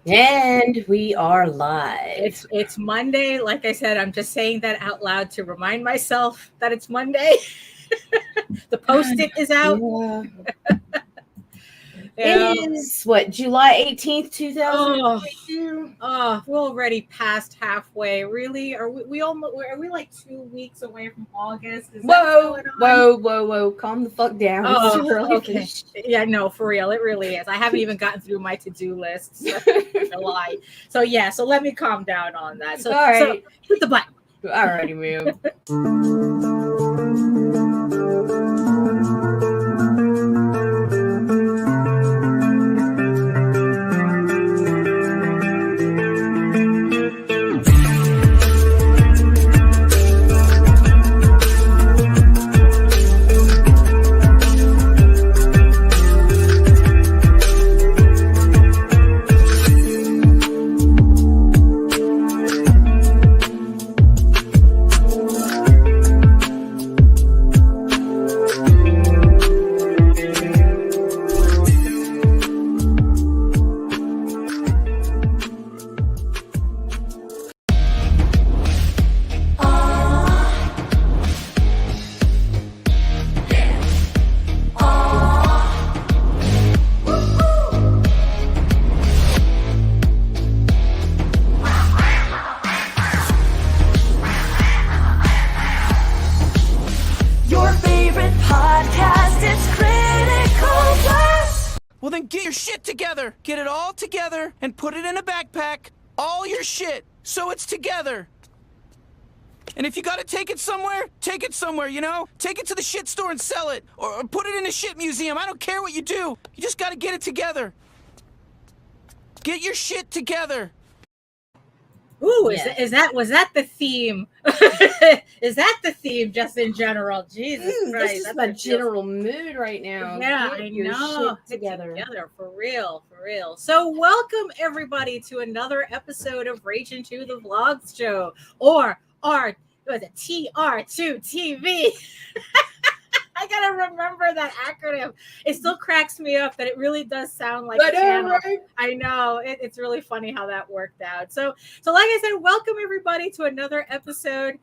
And we are live. It's Monday. Like I said, I'm just saying that out loud to remind myself that it's Monday. The post-it is out. Yeah. Yeah. It is what, July 18th, Oh, 2022? we're already past halfway. Really? Are we like 2 weeks away from August? Is that what's Whoa, going on? whoa, whoa, whoa. Calm the fuck down. It's Oh, too early for okay. this Yeah, no, for real. It really is. I haven't even gotten through my to-do list. So, shit. July. So let me calm down on that. So All so right. hit the button. Alrighty, ma'am. Your favorite podcast is Critical Blast. Well, then get your shit together. Get it all together and put it in a backpack. All your shit. So it's together. And if you gotta take it somewhere, you know? Take it to the shit store and sell it. Or put it in a shit museum. I don't care what you do. You just gotta get it together. Get your shit together. Ooh, Yeah. was that the theme? Is that the theme just in general? Jesus That's Christ. just that's my what it feels- general mood right now. Yeah, Get I your know. shit together. For real, for real. So welcome everybody to another episode of Ragin to the Vlogs Show. Or was it TR2TV? I gotta remember that acronym. It still cracks me up that it really does sound like I a know, channel. right? I know it's really funny how that worked out. So like I said, welcome everybody to another episode.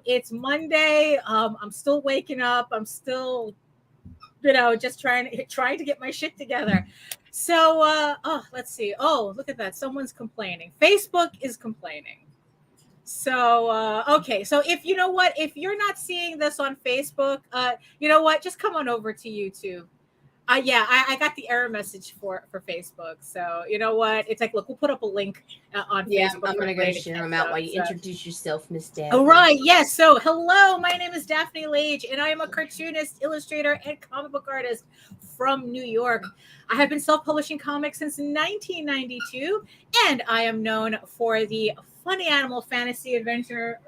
It's Monday. I'm still waking up. I'm still, just trying to get my shit together. So let's see. Oh, look at that. Someone's complaining. Facebook is complaining. So okay, so if you're not seeing this on Facebook, you know what, just come on over to YouTube. I got the error message for Facebook. So you know what, it's like, look, we'll put up a link on Yeah, Facebook. I'm for gonna go everybody to share catch them out up. while you So- introduce yourself, Miss Daphne. all right, yes. So, hello, my name is Daphne Lage, and I am a cartoonist, illustrator, and comic book artist from New York. I have been self-publishing comics since 1992, and I am known for the funny animal fantasy adventure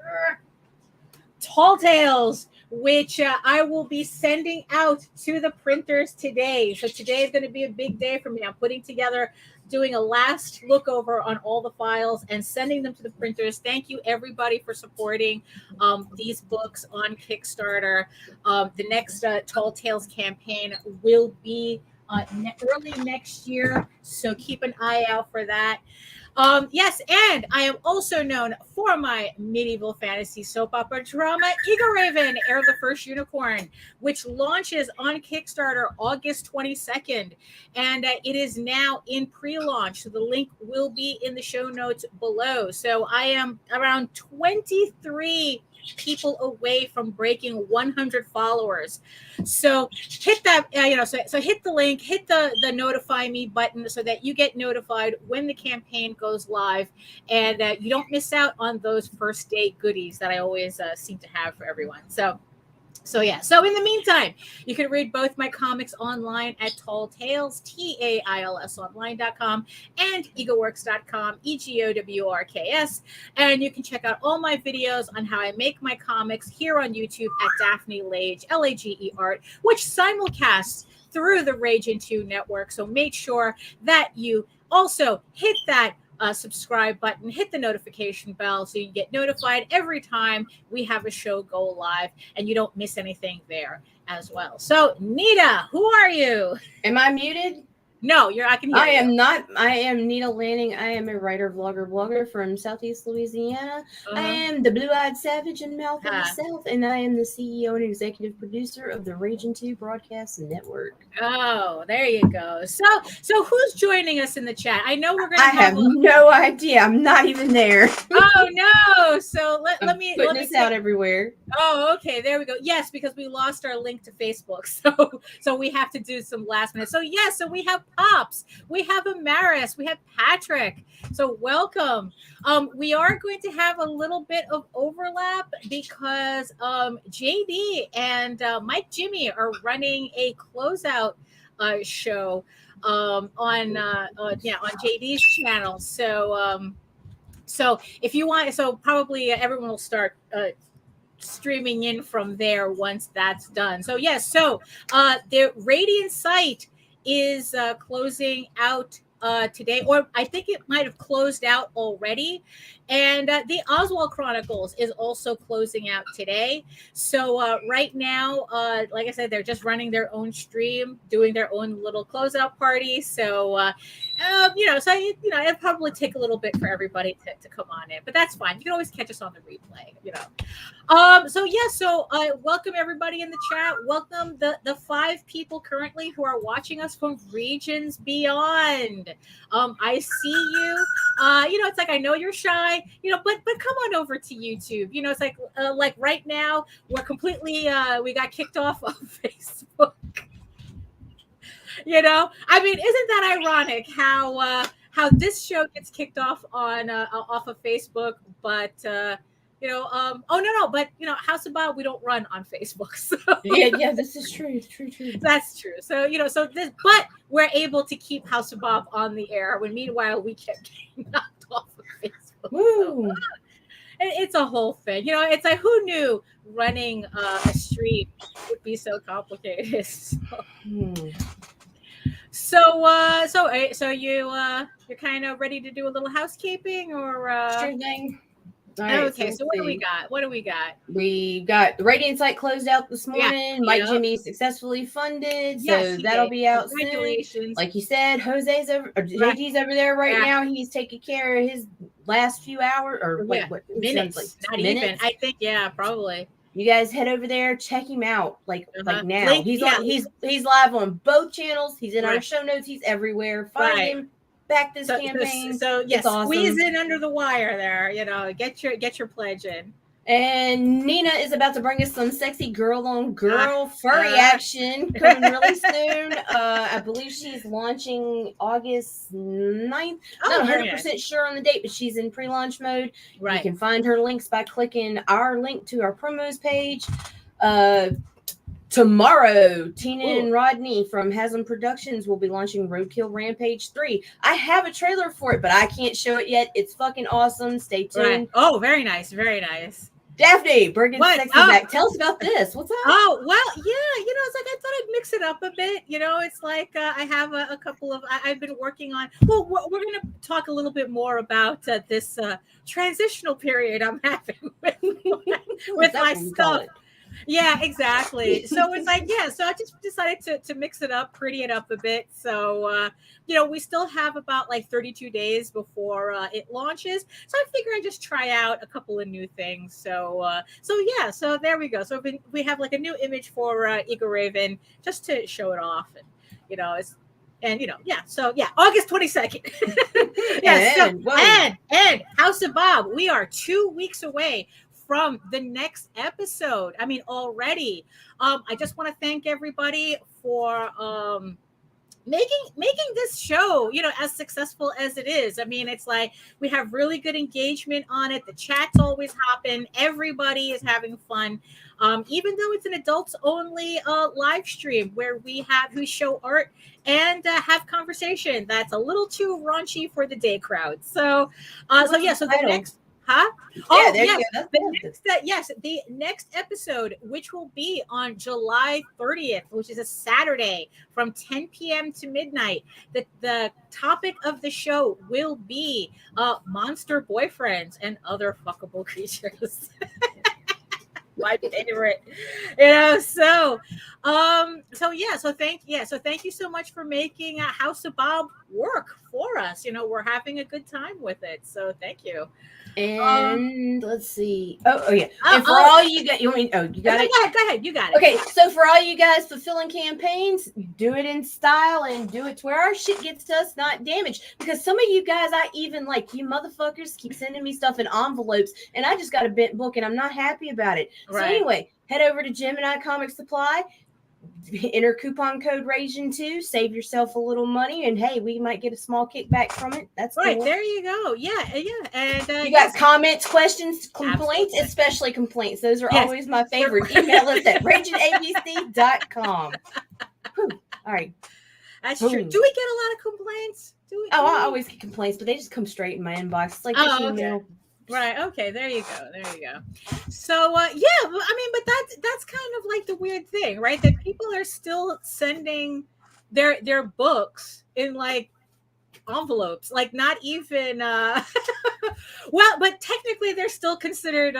Tall Tales, which I will be sending out to the printers today. So today is going to be a big day for me. I'm putting together, doing a last look over on all the files and sending them to the printers. Thank you everybody for supporting these books on Kickstarter. The next Tall Tales campaign will be early next year, so keep an eye out for that. Yes, and I am also known for my medieval fantasy soap opera drama, Eagle Raven, Heir of the First Unicorn, which launches on Kickstarter August 22nd. And it is now in pre-launch. So the link will be in the show notes below. So I am around 23 people away from breaking 100 followers. So hit that, so hit the link, hit the notify me button so that you get notified when the campaign goes live, and you don't miss out on those first day goodies that I always seem to have for everyone. So in the meantime, you can read both my comics online at Tall Tales, TAILS online.com, and egoworks.com, EGOWRKS. And you can check out all my videos on how I make my comics here on YouTube at Daphne Lage, Lage Art, which simulcasts through the Ragin 2 network. So make sure that you also hit that subscribe button, hit the notification bell so you get notified every time we have a show go live and you don't miss anything there as well. So, Nita, who are you? Am I muted? No, I can hear I you. am not. I am Nita Lanning. I am a writer, vlogger, blogger from Southeast Louisiana. I am the blue-eyed savage and mouth of the South, and I am the CEO and executive producer of the Ragin 2 Broadcast Network. Oh, there you go. So who's joining us in the chat? I know we're going to I have no idea. I'm not even there. Oh no! So let me putting this out everywhere. Oh, okay. There we go. Yes, because we lost our link to Facebook, so we have to do some last minute. So yes, so we have Pops, we have Amaris, we have Patrick. So welcome. We are going to have a little bit of overlap because JD and Mike Jimmy are running a closeout show on JD's channel. So if you want, so probably everyone will start streaming in from there once that's done. So yes, so the Radiant site is closing out today, or I think it might have closed out already. And the Oswald Chronicles is also closing out today. So right now, like I said, they're just running their own stream, doing their own little closeout party. So, it'll probably take a little bit for everybody to come on in, but that's fine. You can always catch us on the replay, So welcome everybody in the chat. Welcome the 5 people currently who are watching us from regions beyond. I see you. It's like I know you're shy, but come on over to YouTube. It's like right now we're completely we got kicked off of Facebook. I mean, isn't that ironic how this show gets kicked off on off of Facebook, but but House of Bob we don't run on Facebook. So yeah, this is true. True. That's true. So but we're able to keep House of Bob on the air when meanwhile we kept getting knocked off of Facebook. Woo. So, it's a whole thing. It's like who knew running a stream would be so complicated. So you're kind of ready to do a little housekeeping or Sure thing. All right, okay, so what do we got? We got the Radiant site closed out this morning. Mike Jimmy successfully funded, so that'll be out soon. Like you said, JD's over there right now. He's taking care of his last few hours or what minutes? Not minutes? Even. I think probably. You guys head over there, check him out. Like now, he's live on both channels. He's in our show notes. He's everywhere. Find him. Back this campaign. So yes, awesome. Squeeze in under the wire there. Get your pledge in. And Nina is about to bring us some sexy girl on girl furry action coming really soon. I believe she's launching August 9th. Not 100% sure on the date, but she's in pre-launch mode. Right. You can find her links by clicking our link to our promos page. Tomorrow, Tina and Rodney from Haslam Productions will be launching Roadkill Rampage 3. I have a trailer for it, but I can't show it yet. It's fucking awesome. Stay tuned. Right. Oh, very nice. Very nice. Daphne, Bergen's Sexy Back. Tell us about this. What's up? Oh, well, yeah. It's like I thought I'd mix it up a bit. It's like I have a couple of, I've been working on, well, we're going to talk a little bit more about this transitional period I'm having with my stuff. Yeah, exactly. So it's like, so I just decided to mix it up, pretty it up a bit. So, we still have about like 32 days before it launches. So I figure I just try out a couple of new things. So there we go. So we have like a new image for Eagle Raven just to show it off. And, August 22nd. And House of Bob, we are 2 weeks away from the next episode. I mean, already. I just want to thank everybody for making this show, as successful as it is. I mean, it's like we have really good engagement on it. The chat's always hopping. Everybody is having fun. Even though it's an adults only live stream where we show art and have conversation that's a little too raunchy for the day crowd. So the next. Huh? Oh, yes. The next episode, which will be on July 30th, which is a Saturday from 10 p.m. to midnight. The topic of the show will be monster boyfriends and other fuckable creatures. My favorite. You know, so thank you so much for making House of Bob work for us. You know, we're having a good time with it. So thank you. And let's see. Oh yeah. And for all you got, you got it. Go ahead. You got it. Okay, so for all you guys fulfilling campaigns, do it in style and do it to where our shit gets to us, not damaged. Because some of you guys, I even like you motherfuckers keep sending me stuff in envelopes, and I just got a bent book, and I'm not happy about it. Right. So anyway, head over to Gemini Comic Supply. Enter coupon code Ragin2, save yourself a little money, and hey, we might get a small kickback from it. That's right. Cool. There you go. Yeah. And you got comments, questions, complaints, absolutely. Especially complaints. Those are always my favorite. Email us at raginabc.com. All right. That's true. Do we get a lot of complaints? I always get complaints, but they just come straight in my inbox. It's like email. Okay. Right. Okay. There you go. So, but that's kind of like the weird thing, right? That people are still sending their books in like envelopes, like not even, well, but technically they're still considered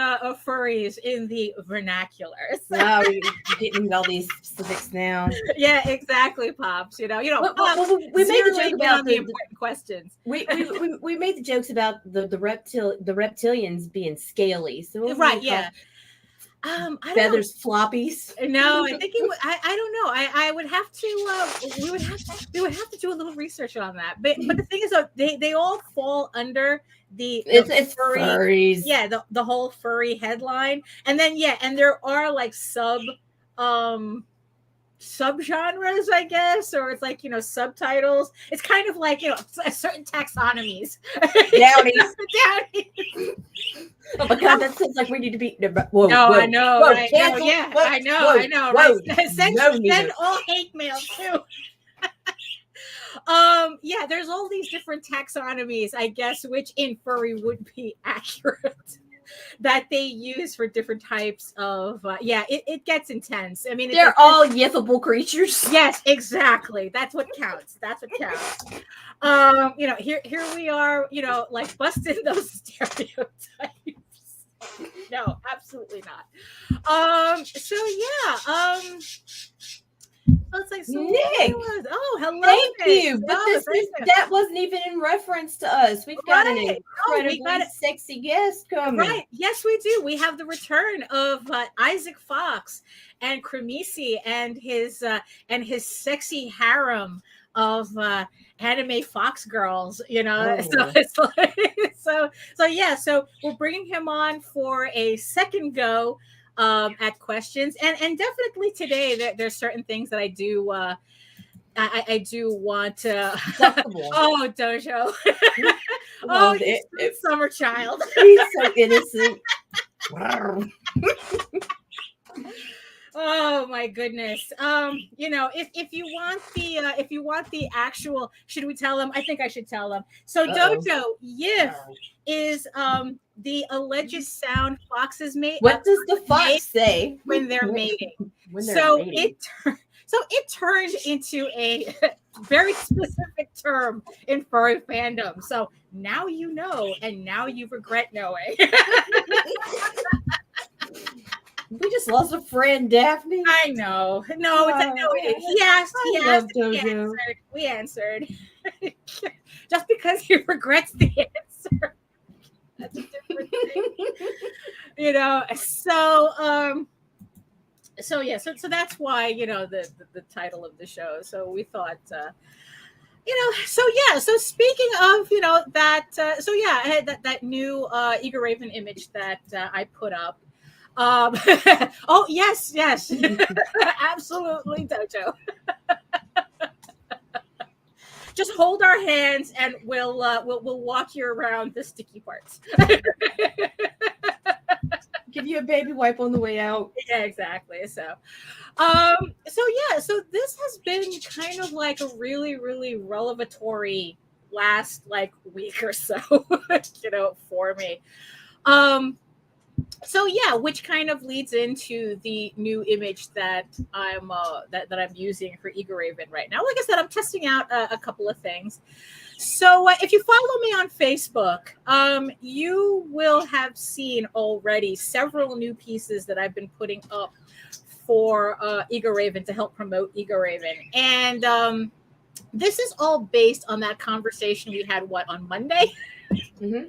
furries in the vernacular. So. Wow, you're getting all these specifics now. Yeah, exactly, Pops. We made the joke about the important questions. We made the jokes about the reptilians being scaly. So right, yeah. I don't feathers floppies. No, I think it would. I don't know. I would have to. We would have to do a little research on that. But the thing is, they all fall under it's furry, furries. Yeah, the whole furry headline, and then and there are like subgenres, I guess, or it's like subtitles. It's kind of like certain taxonomies. Downies. Downies. Oh my God, that sounds like we need to be. Whoa, I know. Whoa, I know. Whoa, right? Send all hate mail too. There's all these different taxonomies, I guess, which in furry would be accurate. That they use for different types of it gets intense. I mean, they're all yiffable creatures. Yes, exactly. That's what counts. Here we are, like busting those stereotypes. No, absolutely not. It's like, so Nick. Hello. Thank you. But that wasn't even in reference to us. We've got an incredibly sexy guest coming. Right. Yes, we do. We have the return of Isaac Fox and Cremisi and his sexy harem of anime Fox girls, So it's like so we're bringing him on for a second go at questions, and definitely today there's certain things that I do I do want to Dojo. It's summer child. He's so innocent. Oh my goodness. If you want the actual, should we tell them? I think I should tell them. So Dojo is the alleged sound foxes make. What does the fox say when they're mating? It turned into a very specific term in furry fandom. So now you know, and now you regret knowing. We just lost a friend, Daphne. I know. No, he asked. We answered. Just because he regrets the answer. That's a different thing. So that's why, the title of the show. So we thought, so speaking of, I had that new Eager Raven image that I put up. Oh yes, absolutely, Dojo. Just hold our hands and we'll walk you around the sticky parts. Give you a baby wipe on the way out. Yeah, exactly. So this has been kind of like a really, really revelatory last week or so, for me. Which kind of leads into the new image that I'm using for Eager Raven right now. Like I said, I'm testing out a couple of things. So if you follow me on Facebook, you will have seen already several new pieces that I've been putting up for Eager Raven to help promote Eager Raven. And this is all based on that conversation we had, on Monday? Mm-hmm.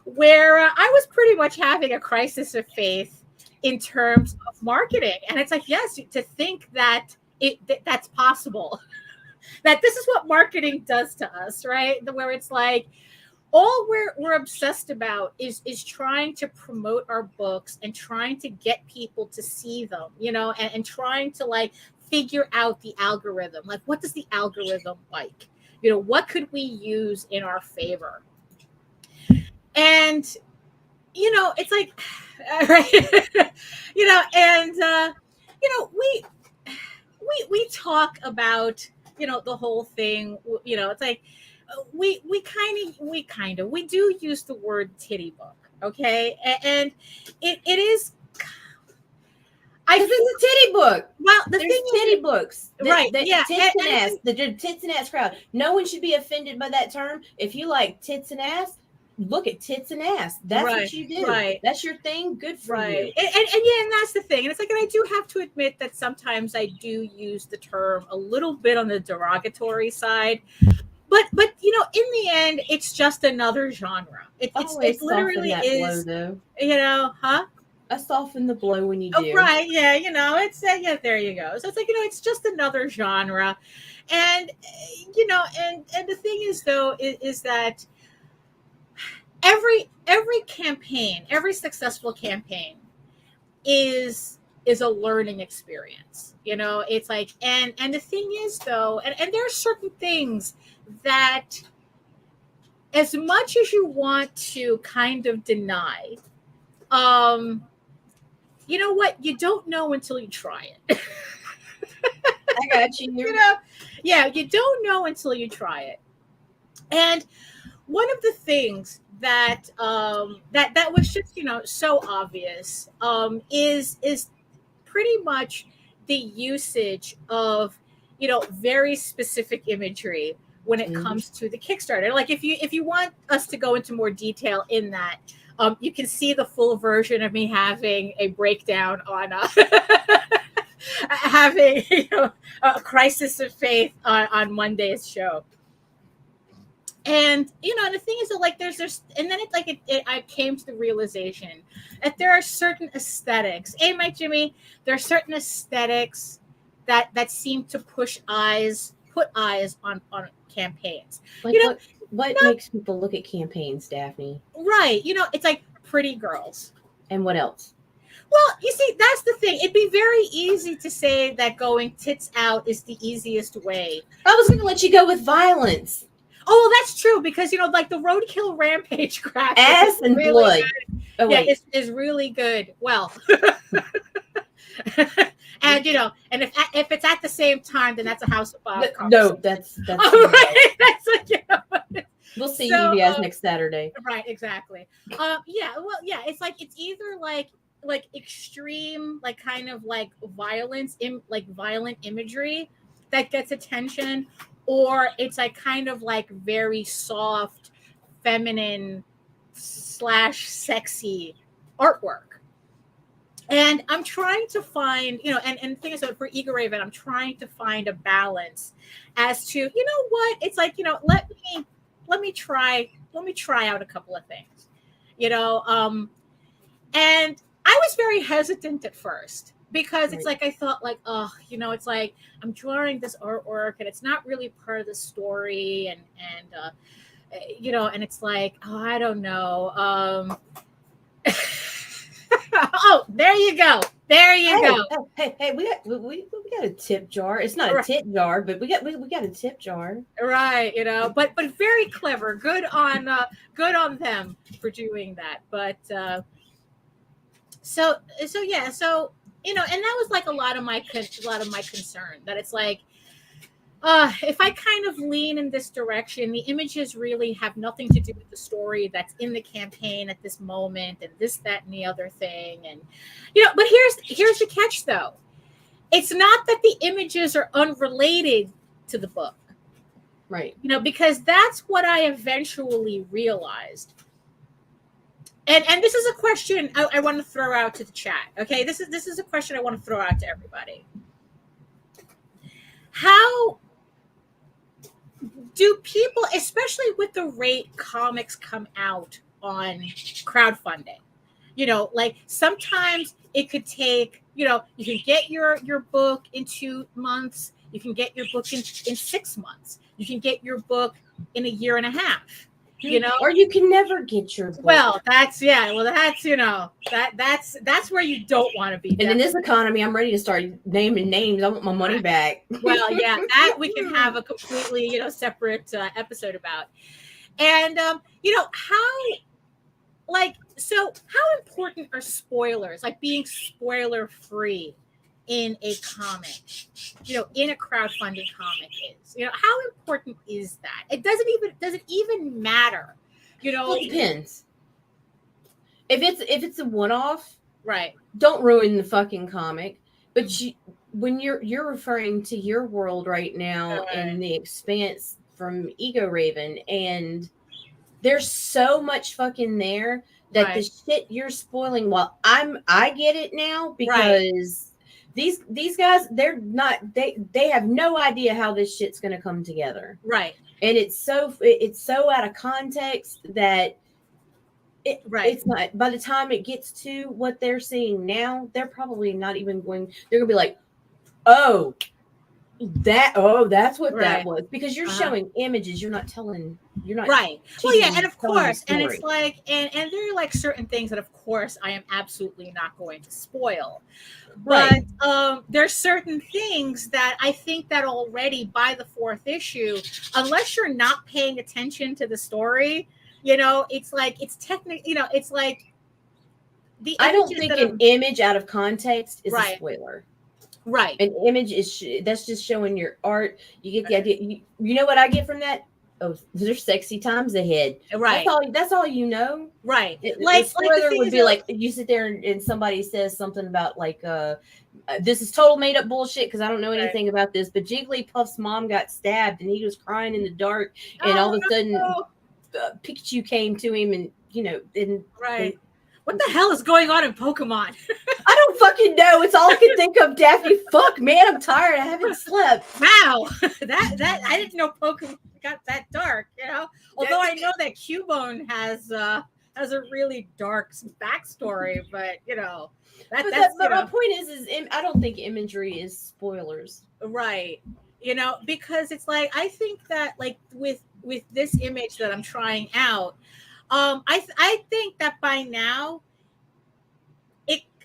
Where I was pretty much having a crisis of faith in terms of marketing. And it's like, yes, to think that that's possible, that this is what marketing does to us, right? Where it's like, all we're obsessed about is trying to promote our books and trying to get people to see them, and trying to like figure out the algorithm. Like, what does the algorithm like? What could we use in our favor? And it's like, right? We talk about the whole thing. It's like we do use the word titty book, okay? And it is. Because it's a titty book. Well, there's titty books, right? Yeah, tits and ass. The tits and ass crowd. No one should be offended by that term. If you like tits and ass, look at tits and ass. That's right, what you do. Right. That's your thing. Good for you. And yeah, and that's the thing. And it's like, and I do have to admit that sometimes I do use the term a little bit on the derogatory side. But in the end, it's just another genre. It literally is. Blow, though. I soften the blow when you do. Oh, right. Yeah. It's yeah. There you go. So it's like, it's just another genre, and and the thing is though is that every campaign, every successful campaign is a learning experience. It's like, and the thing is though, and there are certain things that, as much as you want to kind of deny, you know what? You don't know until you try it. I got you. Yeah, you don't know until you try it. And one of the things that that was just so obvious is pretty much the usage of very specific imagery when it comes to the Kickstarter. Like, if you want us to go into more detail in that, you can see the full version of me having a breakdown on having a crisis of faith on Monday's show. And the thing is that, like, there's and then it's like I came to the realization that there are certain aesthetics. Hey, Mike, Jimmy, there are certain aesthetics that seem to put eyes on campaigns. Like, what makes people look at campaigns, Daphne? Right. It's like pretty girls. And what else? Well, you see, that's the thing. It'd be very easy to say that going tits out is the easiest way. I was going to let you go with violence. Oh, well, that's true, because like the Roadkill Rampage graphic, ass and really blood. Good. Oh, yeah, wait. is really good. Well, and and if it's at the same time, then that's a House of Bob. No, that's right. That's we'll see you guys next Saturday. Right, exactly. Yeah, well, yeah, it's like it's either like extreme, like kind of like violence like violent imagery that gets attention, or it's like kind of like very soft, feminine / sexy artwork. And I'm trying to find, and the thing is that for Eager Raven, I'm trying to find a balance as to, what it's like, let me try out a couple of things, and I was very hesitant at first, because it's like, I thought like, oh, it's like I'm drawing this artwork and it's not really part of the story. And it's like, oh, I don't know. Oh, there you go. There you go. Hey, we got a tip jar. It's not a tip jar, but we got a tip jar. Right, but very clever. Good on them for doing that. But so yeah, so and that was like a lot of my concern, that it's like, if I kind of lean in this direction, the images really have nothing to do with the story that's in the campaign at this moment, and this, that, and the other thing. And, but here's the catch though. It's not that the images are unrelated to the book. Right. You know, because that's what I eventually realized. And this is a question I want to throw out to the chat. Okay, this is a question I want to throw out to everybody. How do people, especially with the rate comics come out on crowdfunding, you know, like sometimes it could take, you know, you can get your book in 2 months, you can get your book in 6 months, you can get your book in a year and a half, you know, or you can never get your book. Well, that's you know, that's where you don't want to be. And in this economy, I'm ready to start naming names. I want my money back. Well, yeah, that we can have a completely, you know, separate episode about. And you know, how important are spoilers, like being spoiler free in a comic, you know, in a crowdfunding comic is, you know, how important is that? It does it even matter? You know, well, it depends. If it's a one-off, right? Don't ruin the fucking comic. But when you're referring to your world right now and the Expanse from Ego Raven, and there's so much fucking there that the shit you're spoiling. Well, I get it now because these guys, they're not they have no idea how this shit's gonna come together. Right. And it's so out of context that it's not, by the time it gets to what they're seeing now, they're probably not even going, they're gonna be like, that's what that was, because you're showing images, you're not right. Well, yeah, and of course, and it's like, and there are like certain things that of course I am absolutely not going to spoil. But there's certain things that I think that already by the 4th issue, unless you're not paying attention to the story, you know, it's like, it's technically, you know, it's like I don't think an image out of context is a spoiler. Right. An image is that's just showing your art. You get the idea. You know what I get from that? Oh, there's sexy times ahead. Right. That's all you know. Right. Like spoiler would be like you sit there and somebody says something about like this is total made up bullshit because I don't know anything about this. But Jigglypuff's mom got stabbed and he was crying in the dark, and all of a sudden Pikachu came to him, and you know, and what the hell is going on in Pokemon? I don't fucking know. It's all I can think of, Daphne. Fuck, man, I'm tired. I haven't slept. Wow, that I didn't know Pokemon got that dark. You know, although I know that Cubone has a really dark backstory, but you know, but my point is I don't think imagery is spoilers, right? You know, because it's like I think that like with this image that I'm trying out. I think that by now,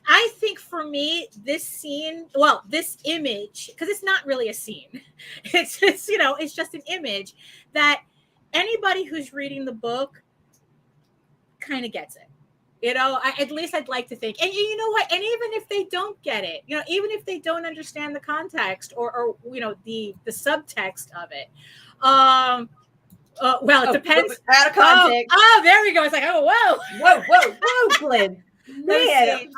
I think for me, this scene, well, this image, because it's not really a scene. It's you know, it's just an image that anybody who's reading the book kind of gets it. You know, at least I'd like to think. And you know what? And even if they don't get it, you know, even if they don't understand the context or you know, the subtext of it, well, it depends. Out of context. Oh, there we go. It's like, whoa, Glenn. Man,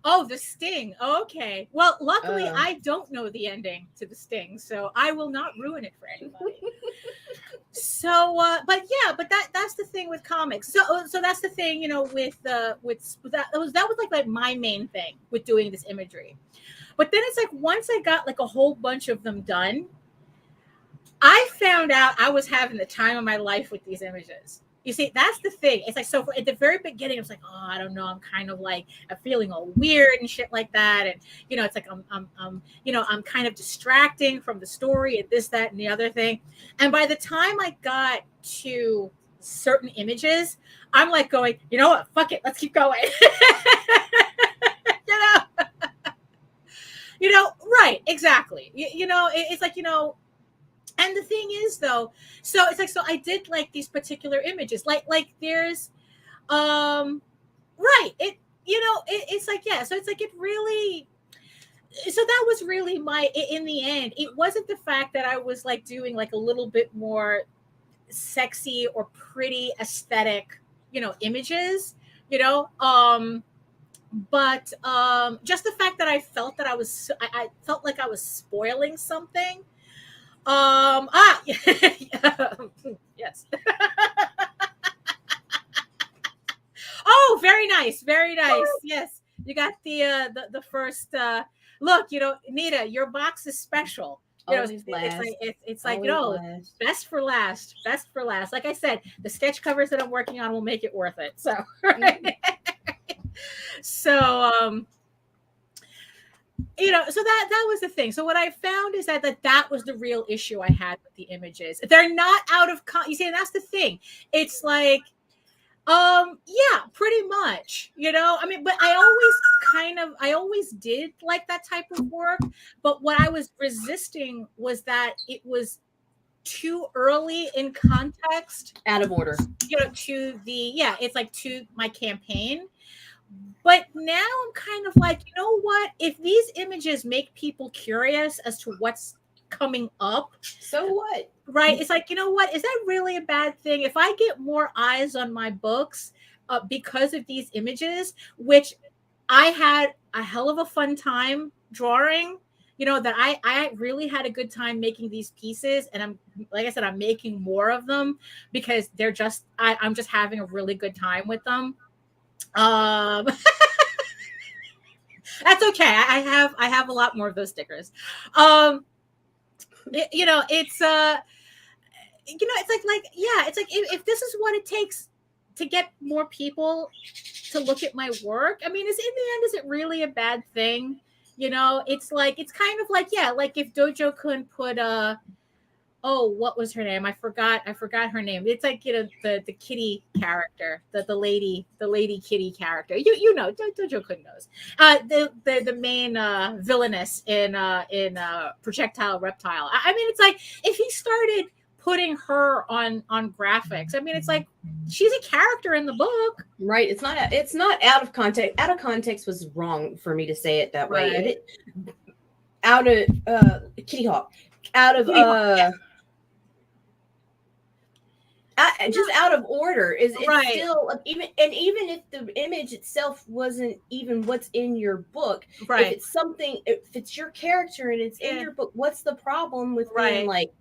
the Sting. Okay. Well, luckily, I don't know the ending to the Sting, so I will not ruin it for anybody. So, but that's the thing with comics. So that's the thing, you know, with that was like my main thing with doing this imagery. But then it's like once I got like a whole bunch of them done, I found out I was having the time of my life with these images. You see, that's the thing. It's like, so at the very beginning, I was like, oh, I don't know. I'm kind of like, I'm feeling all weird and shit like that. And, you know, it's like, I'm kind of distracting from the story and this, that, and the other thing. And by the time I got to certain images, I'm like going, you know what? Fuck it. Let's keep going. You know, right. Exactly. You know, it's like, you know, and the thing is though, so it's like, so I did like these particular images, like there's, right. It, you know, it's like, yeah. So it's like, it really, so that was really in the end, it wasn't the fact that I was like doing like a little bit more sexy or pretty aesthetic, you know, images, you know, but just the fact that I felt that I felt like I was spoiling something. Yes. Oh, very nice, very nice. Yes, you got the first look. Nita, your box is special. Always last. It's like Always last. best for last, best for last. Like I said, the sketch covers that I'm working on will make it worth it. So, so so that was the thing. So what I found is that was the real issue I had with the images. They're not out of you see, and that's the thing. It's like yeah, pretty much, I mean, but I always did like that type of work, but what I was resisting was that it was too early in context, Out of order. To it's like to my campaign. But now I'm kind of like, you know what? If these images make people curious as to what's coming up, so what? Right? It's like, you know what? Is that really a bad thing? If I get more eyes on my books because of these images, which I had a hell of a fun time drawing, that I really had a good time making these pieces. And like I said, I'm making more of them because they're just, I'm just having a really good time with them. That's okay. I have a lot more of those stickers. It's it's like if this is what it takes to get more people to look at my work, I mean, in the end, is it really a bad thing? It's like, it's kind of like, yeah, like if Dojo-kun put what was her name? I forgot her name. It's like, the kitty character, the lady kitty character. Dojo-kun knows. The main villainess in Projectile Reptile. I mean, it's like if he started putting her on graphics, I mean, it's like she's a character in the book. Right. It's not out of context. Out of context was wrong for me to say it that way. Right. Out of Kitty Hawk. Out of just out of order is right. Still even if the image itself wasn't even what's in your book, right? If it's your character and it's in your book, what's the problem with being like,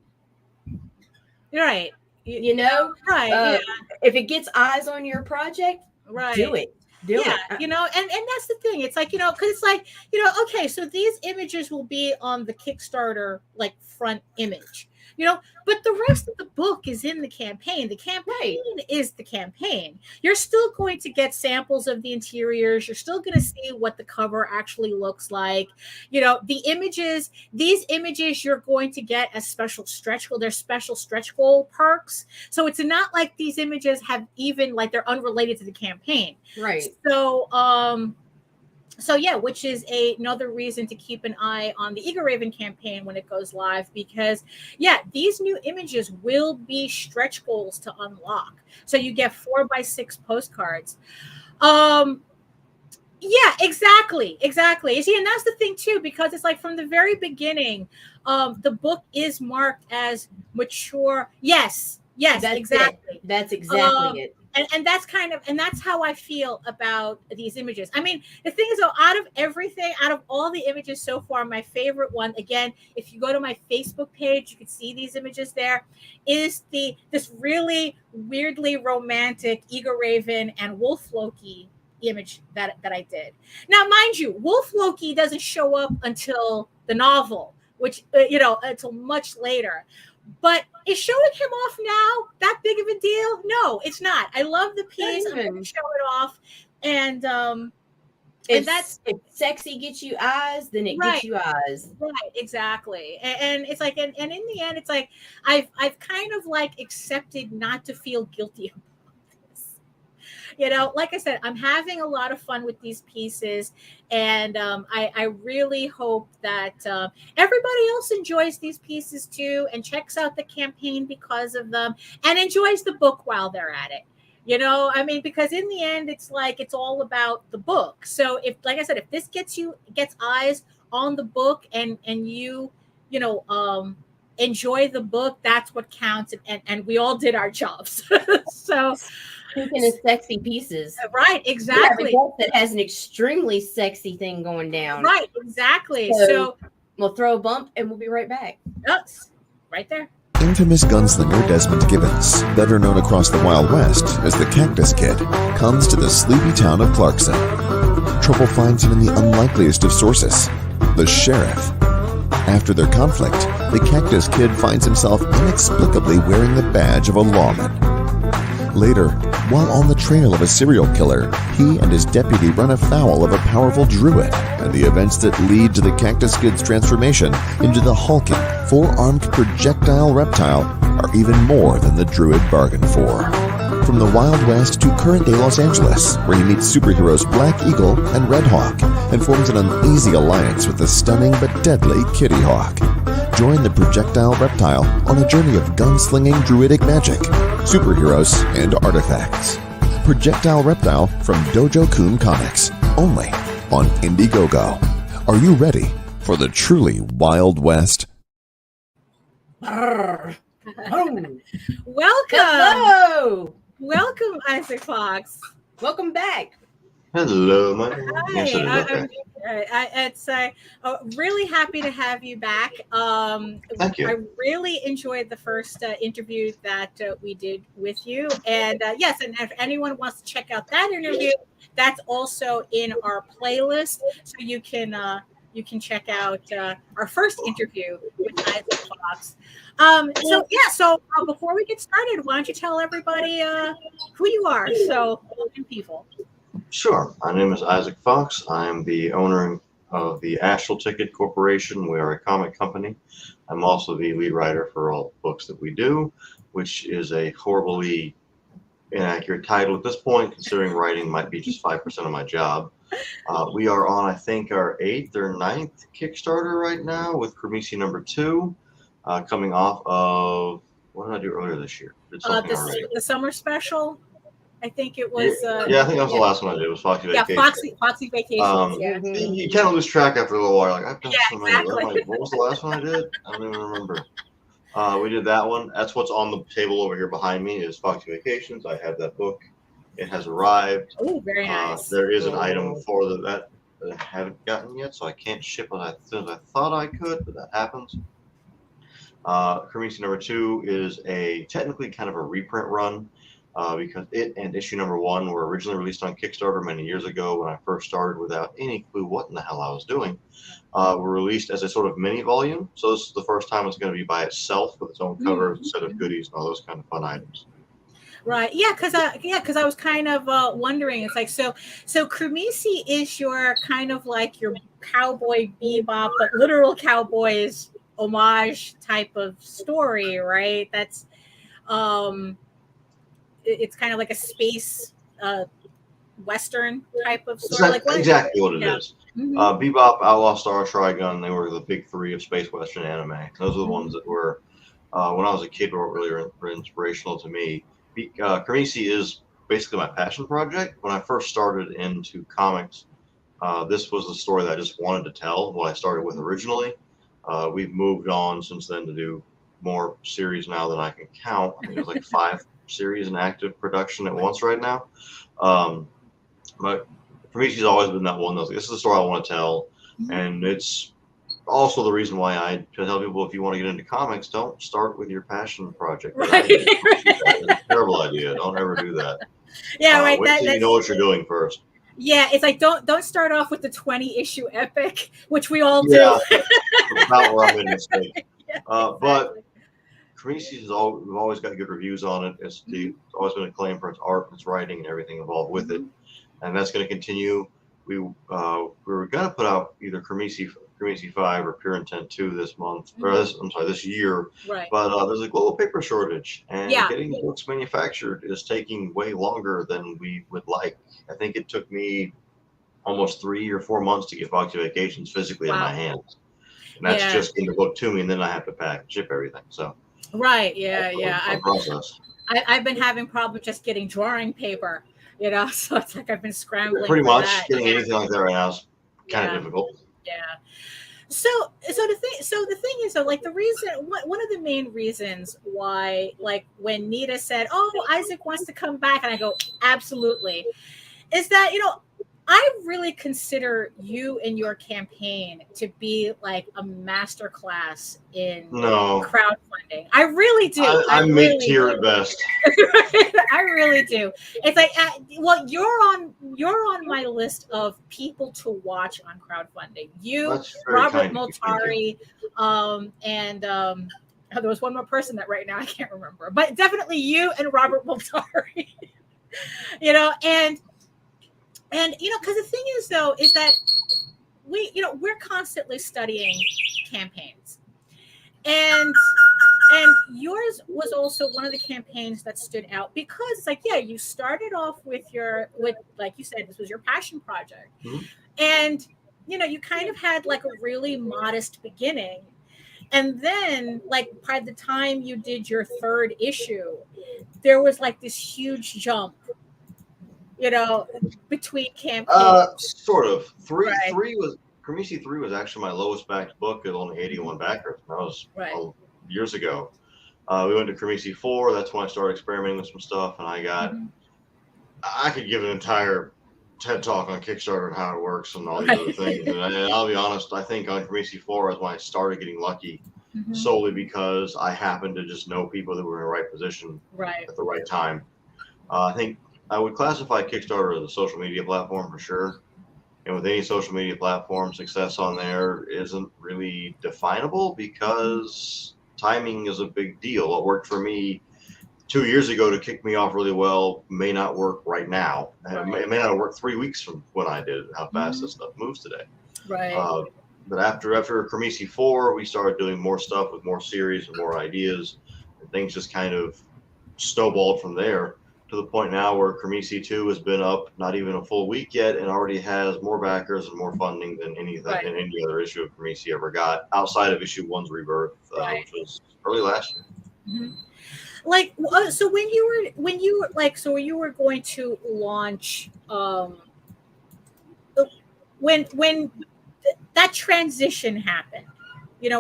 right? Right? If it gets eyes on your project, right? Do it. Do it. And that's the thing. It's like, because it's like, okay, so these images will be on the Kickstarter like front image. But the rest of the book is in the campaign. The campaign is the campaign. You're still going to get samples of the interiors. You're still going to see what the cover actually looks like. These images you're going to get as special stretch goal. They're special stretch goal perks. So it's not like these images have even like they're unrelated to the campaign. Right. So yeah, which is another reason to keep an eye on the Eager Raven campaign when it goes live, because these new images will be stretch goals to unlock. So you get 4x6 postcards. Yeah, exactly. You see, and that's the thing too, because it's like from the very beginning, the book is marked as mature. Yes, that's exactly. That's exactly it. And that's that's how I feel about these images. I mean, the thing is, though, out of all the images so far, my favorite one, again, if you go to my Facebook page, you can see these images there, is this really weirdly romantic Eager Raven and Wolf Loki image that I did. Now, mind you, Wolf Loki doesn't show up until the novel, which, until much later. But is showing him off now that big of a deal? No, it's not. I love the piece. I'm going to show it off. And if sexy gets you eyes, then it gets you eyes. Right, exactly. And it's like, and in the end, it's like, I've kind of like accepted not to feel guilty about this. Like I said, I'm having a lot of fun with these pieces, and I really hope that everybody else enjoys these pieces too, and checks out the campaign because of them, and enjoys the book while they're at it. I mean, because in the end, it's like it's all about the book. So if, like I said, if this gets eyes on the book, and you enjoy the book, that's what counts, and we all did our jobs. So. Speaking of sexy pieces. Right, exactly. That has an extremely sexy thing going down. Right, exactly. So we'll throw a bump and we'll be right back. Yes. right there. Infamous gunslinger Desmond Gibbons, better known across the Wild West as the Cactus Kid, comes to the sleepy town of Clarkson. Trouble finds him in the unlikeliest of sources, the sheriff. After their conflict, the Cactus Kid finds himself inexplicably wearing the badge of a lawman. Later, while on the trail of a serial killer, he and his deputy run afoul of a powerful druid, and the events that lead to the Cactus Kid's transformation into the hulking, four-armed projectile reptile are even more than the druid bargained for. From the Wild West to current-day Los Angeles, where he meets superheroes Black Eagle and Red Hawk, and forms an uneasy alliance with the stunning but deadly Kitty Hawk. Join the projectile reptile on a journey of gunslinging druidic magic, superheroes, and artifacts. Projectile Reptile from Dojo Kun Comics, only on Indiegogo. Are you ready for the truly Wild West? Brr. Oh. Welcome. Hello. Welcome, Isaac Fox. Welcome back. Hello, my Hi, it's really happy to have you back. Thank you. I really enjoyed the first interview that we did with you, and yes, and if anyone wants to check out that interview, that's also in our playlist, so you can check out our first interview with Isaac Fox. So before we get started, why don't you tell everybody who you are, so people. Sure. My name is Isaac Fox. I am the owner of the Astral Ticket Corporation. We are a comic company. I'm also the lead writer for all the books that we do, which is a horribly inaccurate title at this point, considering writing might be just 5% of my job. We are on, I think, our 8th or 9th Kickstarter right now with Cremisi #2, coming off of, what did I do earlier this year? Did something already. The summer special. I think it was. Yeah, I think that was the last one I did. It was Foxy Vacation. Yeah, Foxy Vacations. You kind of lose track after a little while. Like, I've done so many. Exactly. What was the last one I did? I don't even remember. We did that one. That's what's on the table over here behind me is Foxy Vacations. I have that book. It has arrived. Oh, very nice. There is an item for that I haven't gotten yet, so I can't ship it as soon as I thought I could, but that happens. Cremisi #2 is technically kind of a reprint run. Because it and issue #1 were originally released on Kickstarter many years ago when I first started without any clue what in the hell I was doing. Were released as a sort of mini volume. So this is the first time it's going to be by itself with its own cover, set of goodies, and all those kind of fun items. Right. Yeah, because I was kind of wondering. It's like so Cremisi is your kind of like your Cowboy Bebop, but literal cowboys homage type of story, right? That's it's kind of like a space Western type of story. Exactly what it is. Mm-hmm. Bebop, Outlaw Star, Trigun, they were the big three of space Western anime. Those are the ones that were, when I was a kid, were really inspirational to me. Cremisi is basically my passion project. When I first started into comics, this was the story that I just wanted to tell, what I started with originally. We've moved on since then to do more series now than I can count. I think there's like 5 series in active production at once right now. But Cremisi's always been that one. This is the story I want to tell. And it's also the reason why I tell people, if you want to get into comics, don't start with your passion project. Right. It's a terrible idea. Don't ever do that. Yeah, right. Wait till you know what you're doing first. Yeah, it's like don't start off with the 20-issue epic, which we all do. Yeah, about where I made a mistake. Yeah, But Cremisi we've always got good reviews on it. It's always been acclaimed for its art, its writing, and everything involved with it, and that's going to continue. We were going to put out either Cremisi 5 or Pure Intent 2 this month, or this year. Right. But there's a global paper shortage, and Yeah. getting the books manufactured is taking way longer than we would like. I think it took me almost 3 or 4 months to get Foxy Vacations physically in my hands, and that's just getting the book to me, and then I have to pack and ship everything. So. Right. Yeah. Process. I've been having problems just getting drawing paper, so it's like I've been scrambling. Pretty much that. getting anything like that right now is kind of difficult. Yeah. So the thing is, like the reason, one of the main reasons why, like when Nita said, "Oh, Isaac wants to come back," and I go, "Absolutely," is that I really consider you and your campaign to be like a master class in No, crowdfunding. I really do. I'm really mid-tier do. at best. I really do. It's like, well, you're on my list of people to watch on crowdfunding. You, That's very Robert kind of you. Thank you. Multari, and there was one more person that right now I can't remember, but definitely you and Robert Multari. And because the thing is though is that we're constantly studying campaigns, and yours was also one of the campaigns that stood out because it's like, yeah, you started off with like you said, this was your passion project, and you kind of had like a really modest beginning, and then like by the time you did your third issue, there was like this huge jump between campaigns. Sort of. Three Right. was Cremisi 3 was actually my lowest backed book at only 81 backers. That was years ago. We went to Cremisi 4. That's when I started experimenting with some stuff, and I could give an entire TED talk on Kickstarter and how it works and all these other things. And I'll be honest, I think on Cremisi 4 is when I started getting lucky, solely because I happened to just know people that were in the right position at the right time. I think I would classify Kickstarter as a social media platform for sure. And with any social media platform, success on there isn't really definable because timing is a big deal. What worked for me 2 years ago to kick me off really well may not work right now. It may not work 3 weeks from when I did it, how fast this stuff moves today. Right. But after Cremisi 4, we started doing more stuff with more series and more ideas. And things just kind of snowballed from there, to the point now where Cremisi 2 has been up not even a full week yet and already has more backers and more funding than any other issue of Cremisi ever got, outside of issue 1's rebirth, which was early last year. Like, so when you were going to launch, when that transition happened,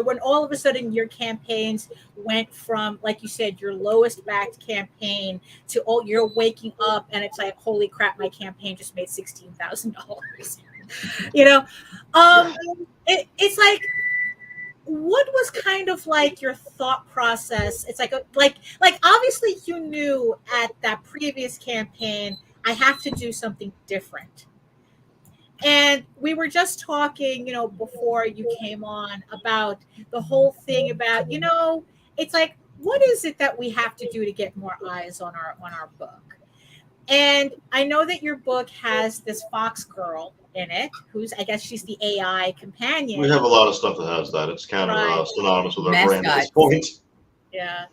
when all of a sudden your campaigns went from, like you said, your lowest backed campaign to you're waking up and it's like, holy crap, my campaign just made $16,000. It's like, what was kind of like your thought process? It's like obviously you knew at that previous campaign, I have to do something different. And we were just talking, before you came on, about the whole thing about, it's like, what is it that we have to do to get more eyes on our book? And I know that your book has this fox girl in it, who's, I guess she's the AI companion. We have a lot of stuff that has that. It's kind of synonymous with our brand at this point. Yeah.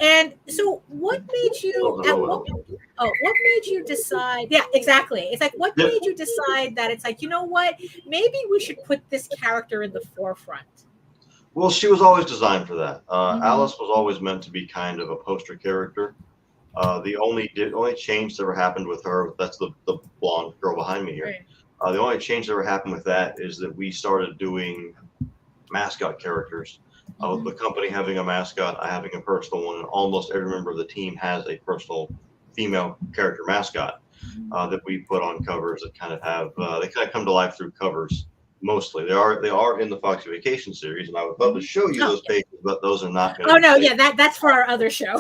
And so what made you what made you decide? Yeah, exactly. It's like, what made you decide that it's like, what, maybe we should put this character in the forefront? Well, she was always designed for that. Alice was always meant to be kind of a poster character. The only change that ever happened with her, that's the blonde girl behind me here. Right. The only change that ever happened with that is that we started doing mascot characters. The company having a mascot, I having a personal one, and almost every member of the team has a personal female character mascot that we put on covers that kind of have they kind of come to life through covers. Mostly, they are in the Foxy Vacation series, and I would love to show you those pages, but those are not. That's for our other show.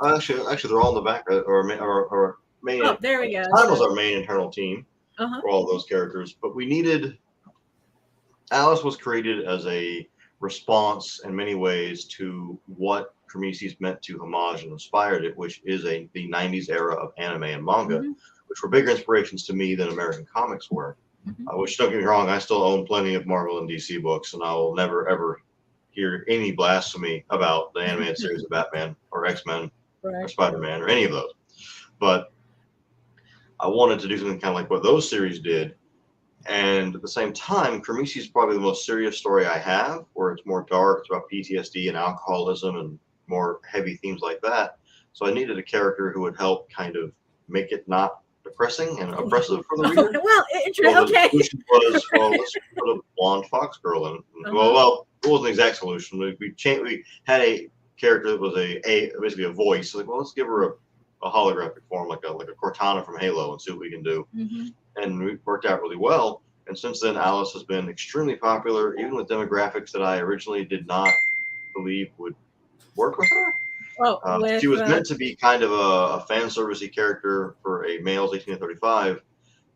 Actually, they're all in the back, or main. Oh, there we go. Time was our main internal team for all those characters, but we needed. Alice was created as a response in many ways to what Cremisi's meant to homage and inspired it, which is the 90s era of anime and manga, which were bigger inspirations to me than American comics were. Which, don't get me wrong, I still own plenty of Marvel and DC books, and I will never, ever hear any blasphemy about the animated series of Batman or X-Men or Spider-Man or any of those. But I wanted to do something kind of like what those series did. And at the same time, Cremisi is probably the most serious story I have, where it's more dark. It's about PTSD and alcoholism and more heavy themes like that. So I needed a character who would help kind of make it not depressing and oppressive for the reader. Okay. The solution was, let's put a blonde fox girl in. Well, it wasn't the exact solution. We had a character that was basically a voice. Like, well, let's give her a holographic form, like a Cortana from Halo, and see what we can do. Mm-hmm. And it worked out really well. And since then, Alice has been extremely popular, even with demographics that I originally did not believe would work with her. Oh, She was meant to be kind of a fan servicey character for a males 18 to 35,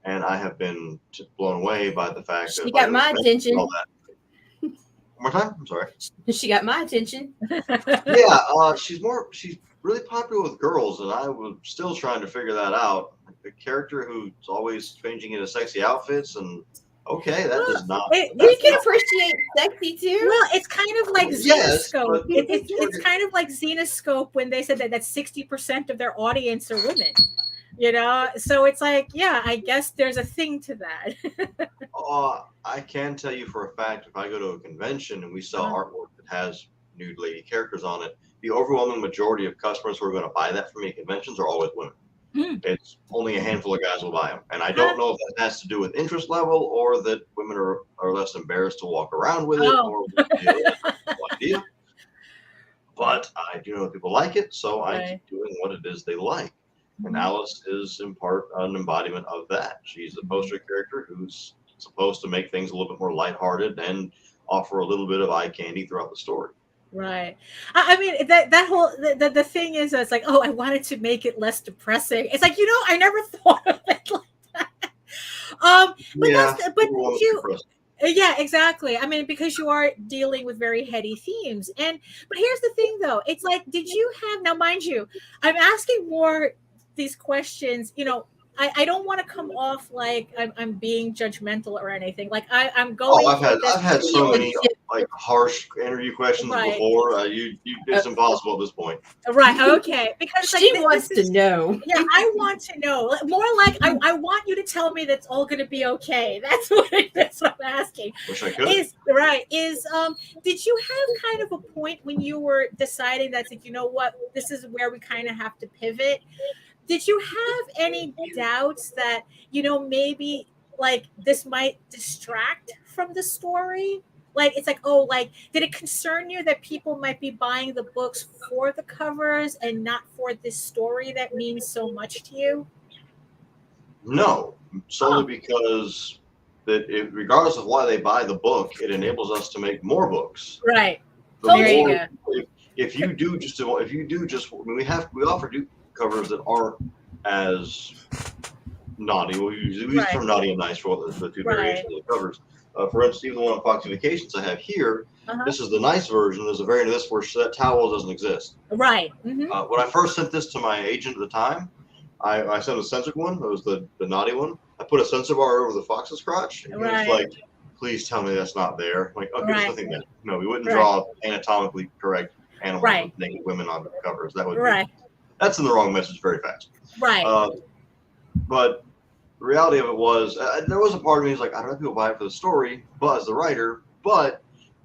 and I have been blown away by the fact that she got my attention. All that. One more time? I'm sorry. She got my attention. Yeah, she's really popular with girls, and I was still trying to figure that out. A character who's always changing into sexy outfits, and okay, that does not. You can appreciate sexy too. Well, it's kind of like Yes, Xenoscope. but- It's kind of like Xenoscope when they said that 60% of their audience are women. You know, so it's like, yeah, I guess there's a thing to that. I can tell you for a fact, if I go to a convention and we sell artwork that has nude lady characters on it, the overwhelming majority of customers who are going to buy that from me at conventions are always women. It's only a handful of guys will buy them. And I don't know if that has to do with interest level or that women are less embarrassed to walk around with it or no idea. But I do know that people like it, so I keep doing what it is they like. And Alice is in part an embodiment of that. She's a poster character who's supposed to make things a little bit more lighthearted and offer a little bit of eye candy throughout the story. Right. I mean, that whole the thing is, it's like, oh, I wanted to make it less depressing. It's like, I never thought of it like that. Yeah, exactly. I mean, because you are dealing with very heady themes, but here's the thing, though. It's like, did you have now, mind you, I'm asking more these questions. I don't want to come off like I'm being judgmental or anything. Like I'm going. Oh, I've had so many like harsh interview questions before. It's impossible at this point. Right. Okay. Because she wants to know. Yeah, I want to know. More like I want you to tell me that's all going to be okay. That's what I'm asking. Wish I could. Did you have kind of a point when you were deciding that, like, you know what, this is where we kind of have to pivot? Did you have any doubts that, maybe like this might distract from the story? Like, it's like, did it concern you that people might be buying the books for the covers and not for this story that means so much to you? No, solely because regardless of why they buy the book, it enables us to make more books. Right. There you go. If you do just, we offer covers that aren't as naughty. We use the term naughty and nice for the two variations of the covers. For instance, even the one on Fox Vacations I have here, this is the nice version. There's a variant of this where that towel doesn't exist. Right. When I first sent this to my agent at the time, I sent a censored one. That was the naughty one. I put a censor bar over the fox's crotch. And he was like, please tell me that's not there. I'm like, okay, there's nothing there. No, we wouldn't draw anatomically correct animals with naked women on the covers. That would be, that's in the wrong message very fast. Right. But the reality of it was, there was a part of me who's like, I don't know if people buy it for the story, but as the writer, but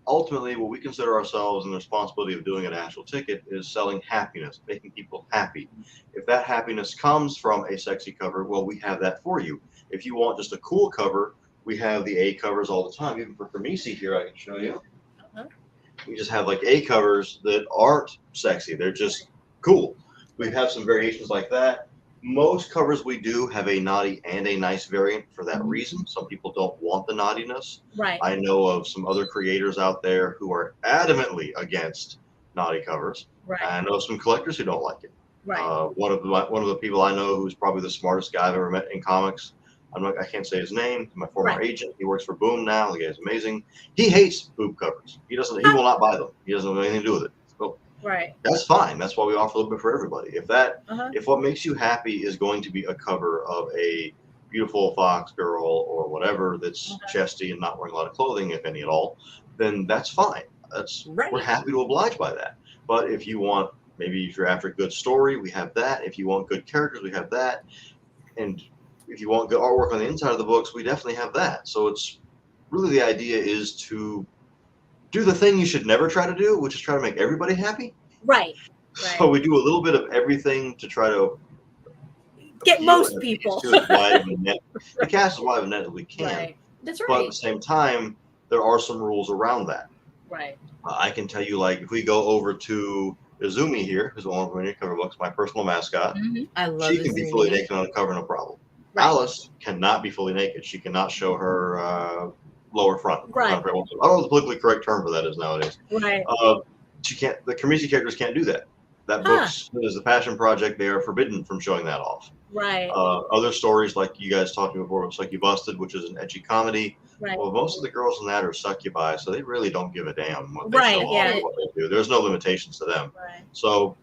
ultimately what we consider ourselves and the responsibility of doing an actual ticket is selling happiness, making people happy. If that happiness comes from a sexy cover, well, we have that for you. If you want just a cool cover, we have the A covers all the time. Even for Muse here, I can show you. We just have like A covers that aren't sexy. They're just cool. We have some variations like that. Most covers we do have a naughty and a nice variant for that reason. Some people don't want the naughtiness. Right. I know of some other creators out there who are adamantly against naughty covers. Right. I know some collectors who don't like it. Right. One of the people I know who's probably the smartest guy I've ever met in comics. I can't say his name. My former agent. He works for Boom now. The guy's amazing. He hates boob covers. He will not buy them. He doesn't have anything to do with it. So that's fine. That's why we offer a little bit for everybody. If what makes you happy is going to be a cover of a beautiful fox girl or whatever that's chesty and not wearing a lot of clothing, if any at all, then that's fine. We're happy to oblige by that. But if you want, maybe if you're after a good story, we have that. If you want good characters, we have that. And if you want good artwork on the inside of the books, we definitely have that. So it's really, the idea is to do the thing you should never try to do, which is try to make everybody happy. Right. So we do a little bit of everything to try to get most people. The cast as wide of a net as we can. Right. That's right. But at the same time, there are some rules around that. Right. I can tell you, like, if we go over to Izumi here, who's one of my cover books, my personal mascot. I love She can be Izumi. fully naked on the cover, no problem. Right. Alice cannot be fully naked. She cannot show her lower front. Right. I don't know what the politically correct term for that is nowadays. Right. She can't. The Kamisi characters can't do that. That book's is the passion project. They are forbidden from showing that off. Right. Other stories like you guys talked before, Suck You Busted, which is an edgy comedy. Right. Well, most of the girls in that are succubi, so they really don't give a damn what they Right, show yeah. off or what they do. There's no limitations to them. Right. So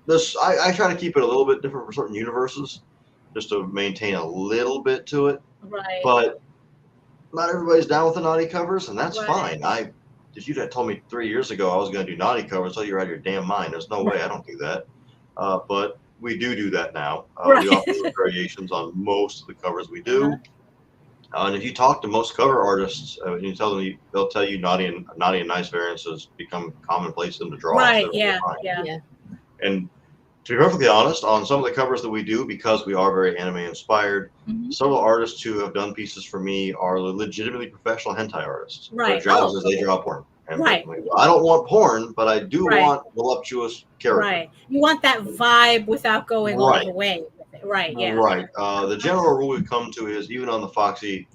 this, I try to keep it a little bit different for certain universes, just to maintain a little bit to it. Right. But not everybody's down with the naughty covers, and that's Right. fine. If you'd had told me 3 years ago I was going to do naughty covers, you're out of your damn mind. There's no way I don't do that. But we do that now. Right. We offer variations on most of the covers we do. And if you talk to most cover artists, you tell them, they'll tell you naughty and nice variances become commonplace in the draw. Right. Yeah. Yeah. And to be perfectly honest, on some of the covers that we do, because we are very anime inspired, several artists who have done pieces for me are legitimately professional hentai artists. Right. Their jobs is they draw porn. And Right. I don't want porn, but I do Right. want voluptuous character. Right. You want that vibe without going all the way with it. Right. Yeah. Right. The general rule we come to is, even on the Foxy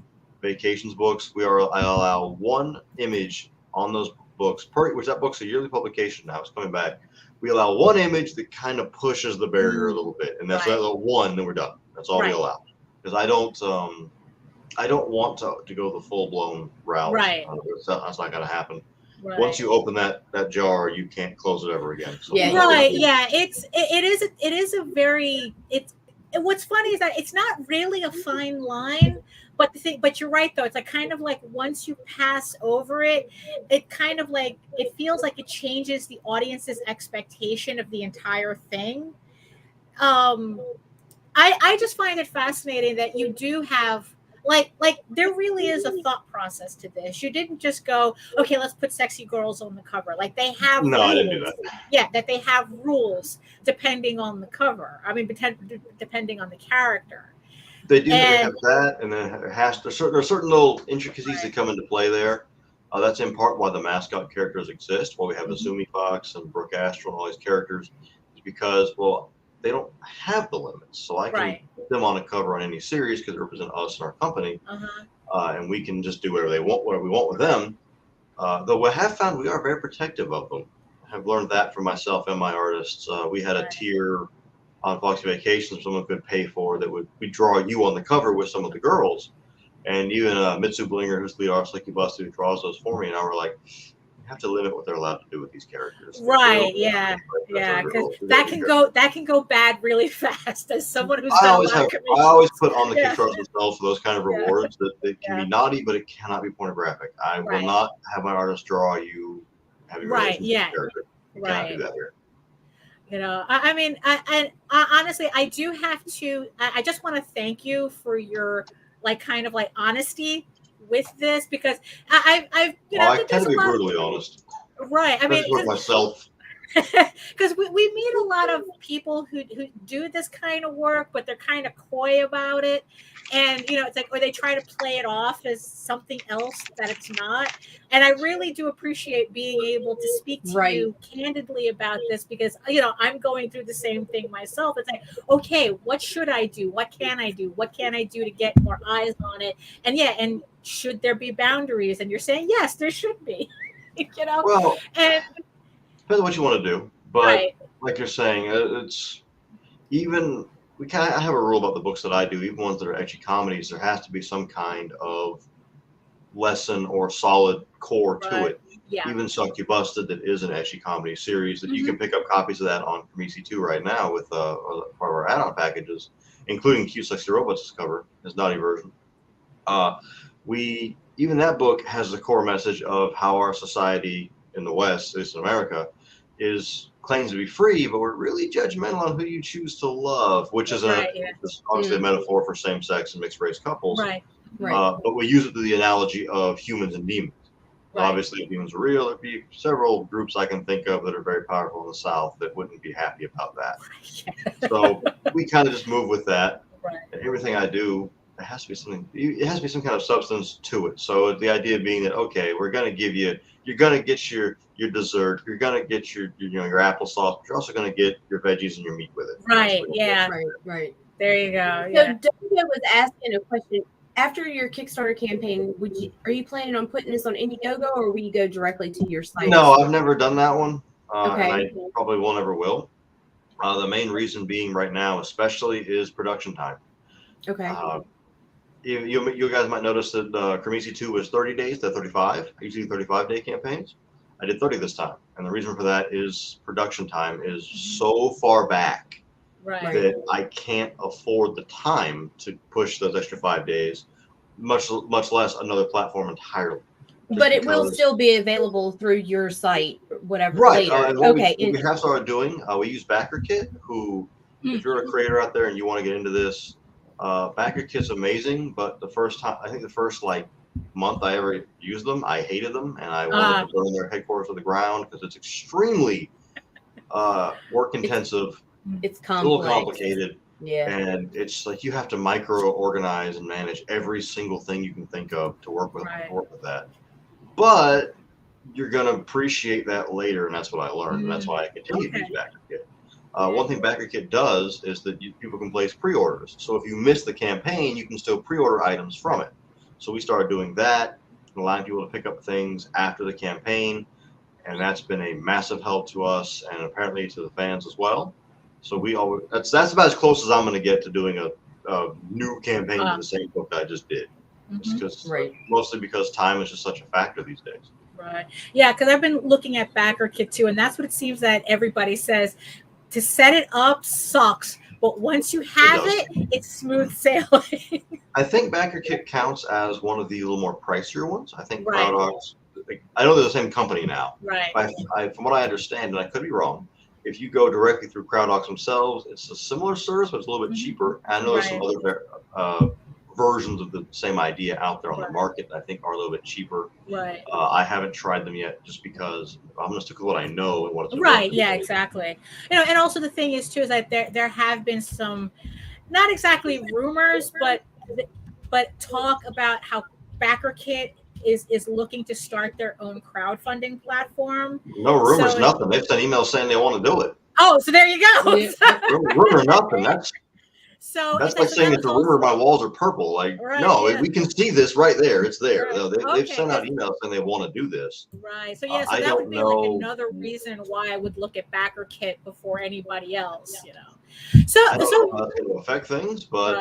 Vacations books, I allow one image on those books which that book's a yearly publication now. It's coming back. We allow one image that kind of pushes the barrier a little bit, and that's Right. that one. Then we're done. That's all we Right. allow, because I don't want to go the full blown route. Right. That's not going to happen. Right. Once you open that jar, you can't close it ever again. So Yeah. Right. Yeah. It is a very what's funny is that it's not really a fine line, but you're right though. It's like kind of like once you pass over it, it kind of like it feels like it changes the audience's expectation of the entire thing. I just find it fascinating that you do have like there really is a thought process to this. You didn't just go, okay, let's put sexy girls on the cover. Like they have No, rules. I didn't do that. Yeah, that they have rules depending on the cover. I mean, depending on the character. They do have that, and then there's certain little intricacies that come into play there. That's in part why the mascot characters exist. Why we have Azumi Fox and Brooke Astral and all these characters, is because they don't have the limits. So I can put them on a cover on any series because they represent us and our company, and we can just do whatever we want with them. Though I have found we are very protective of them. I have learned that from myself and my artists. We had a tier on Foxy Vacations someone could pay for that would draw you on the cover with some of the girls. And even Mitsu Blinger, who's the lead artist, like you busted, who draws those for me, and I were like, you have to limit what they're allowed to do with these characters. Right, yeah. Because that can go bad really fast. As someone who's I always put on the controls themselves for those kind of rewards that can be naughty, but it cannot be pornographic. I will not have my artist draw you having relations with the character. You cannot do that here. You know, I mean, I honestly, I do have to. I just want to thank you for your kind of honesty with this, because I've I tend to be brutally honest. Right. I mean, with myself. Because we meet a lot of people who do this kind of work, but they're kind of coy about it. And, it's like, or they try to play it off as something else that it's not. And I really do appreciate being able to speak to you candidly about this, because, I'm going through the same thing myself. It's like, okay, what should I do? What can I do? What can I do to get more eyes on it? And and should there be boundaries? And you're saying, yes, there should be, Well, and depends on what you want to do. But like you're saying, it's even... I have a rule about the books that I do, even ones that are ecchi comedies. There has to be some kind of lesson or solid core to it. Yeah. Even Suck You Busted, that is an ecchi comedy series, that you can pick up copies of that on Kamisi 2 right now with part of our add-on packages, including Cute Sexy Robots cover, his naughty version. Even that book has the core message of how our society in the West, at least in America, claims to be free, but we're really judgmental on who you choose to love, which is obviously a metaphor for same-sex and mixed-race couples. Right. But we use it to the analogy of humans and demons. Obviously, if demons are real, there'd be several groups I can think of that are very powerful in the South that wouldn't be happy about that. So we kind of just move with that. And everything I do, There has to be something. It has to be some kind of substance to it. So the idea being that okay, we're going to give you. You're going to get your dessert. You're going to get your your applesauce. But you're also going to get your veggies and your meat with it. Right. Yeah. Right. There you go. So Yeah. Daphne was asking a question. After your Kickstarter campaign, are you planning on putting this on Indiegogo, or will you go directly to your site? No, I've never done that one, Okay. and I probably will never will. The main reason being right now, especially, is production time. Okay. You guys might notice that Cremisi 2 was 30 days to 35. I usually do 35-day campaigns. I did 30 this time, and the reason for that is production time is so far back Right. that I can't afford the time to push those extra 5 days, much less another platform entirely. But it will still be available through your site, whatever. Right. Later. What Okay. we have started doing, we use BackerKit, who, if you're a creator out there and you want to get into this, BackerKit's amazing, but the first like month I ever used them, I hated them, and I wanted to burn their headquarters to the ground because it's extremely work intensive. It's a little complicated. Yeah. And it's like you have to micro organize and manage every single thing you can think of to work with that. But you're gonna appreciate that later, and that's what I learned, and that's why I continue to use BackerKit. One thing BackerKit does is that people can place pre-orders. So if you miss the campaign, you can still pre-order items from it. So we started doing that, allowing people to pick up things after the campaign, and that's been a massive help to us and apparently to the fans as well. So that's about as close as I'm going to get to doing a new campaign to the same book I just did. Mostly because time is just such a factor these days. Right. Yeah, because I've been looking at BackerKit too, and that's what it seems that everybody says. To set it up sucks, but once you have it's smooth sailing. I think BackerKit counts as one of the little more pricier ones. I think CrowdOx. I know they're the same company now. Right. From what I understand, and I could be wrong, if you go directly through CrowdOx themselves, it's a similar service, but it's a little bit cheaper. And I know there's some other versions of the same idea out there on the market that I think are a little bit cheaper. Right. I haven't tried them yet just because I'm going to stick with what I know and what it's right. Yeah, exactly. And also the thing is too is that there have been some, not exactly rumors, but talk about how BackerKit is looking to start their own crowdfunding platform. No rumors, nothing. They've sent emails saying they want to do it. Oh, so there you go. Rumor, nothing. That's like saying it's a rumor my walls are purple. Like, we can see this right there. It's there. They've sent out emails saying they want to do this. Right. So so that would be like another reason why I would look at BackerKit before anybody else, So I don't know how it's going to affect things, but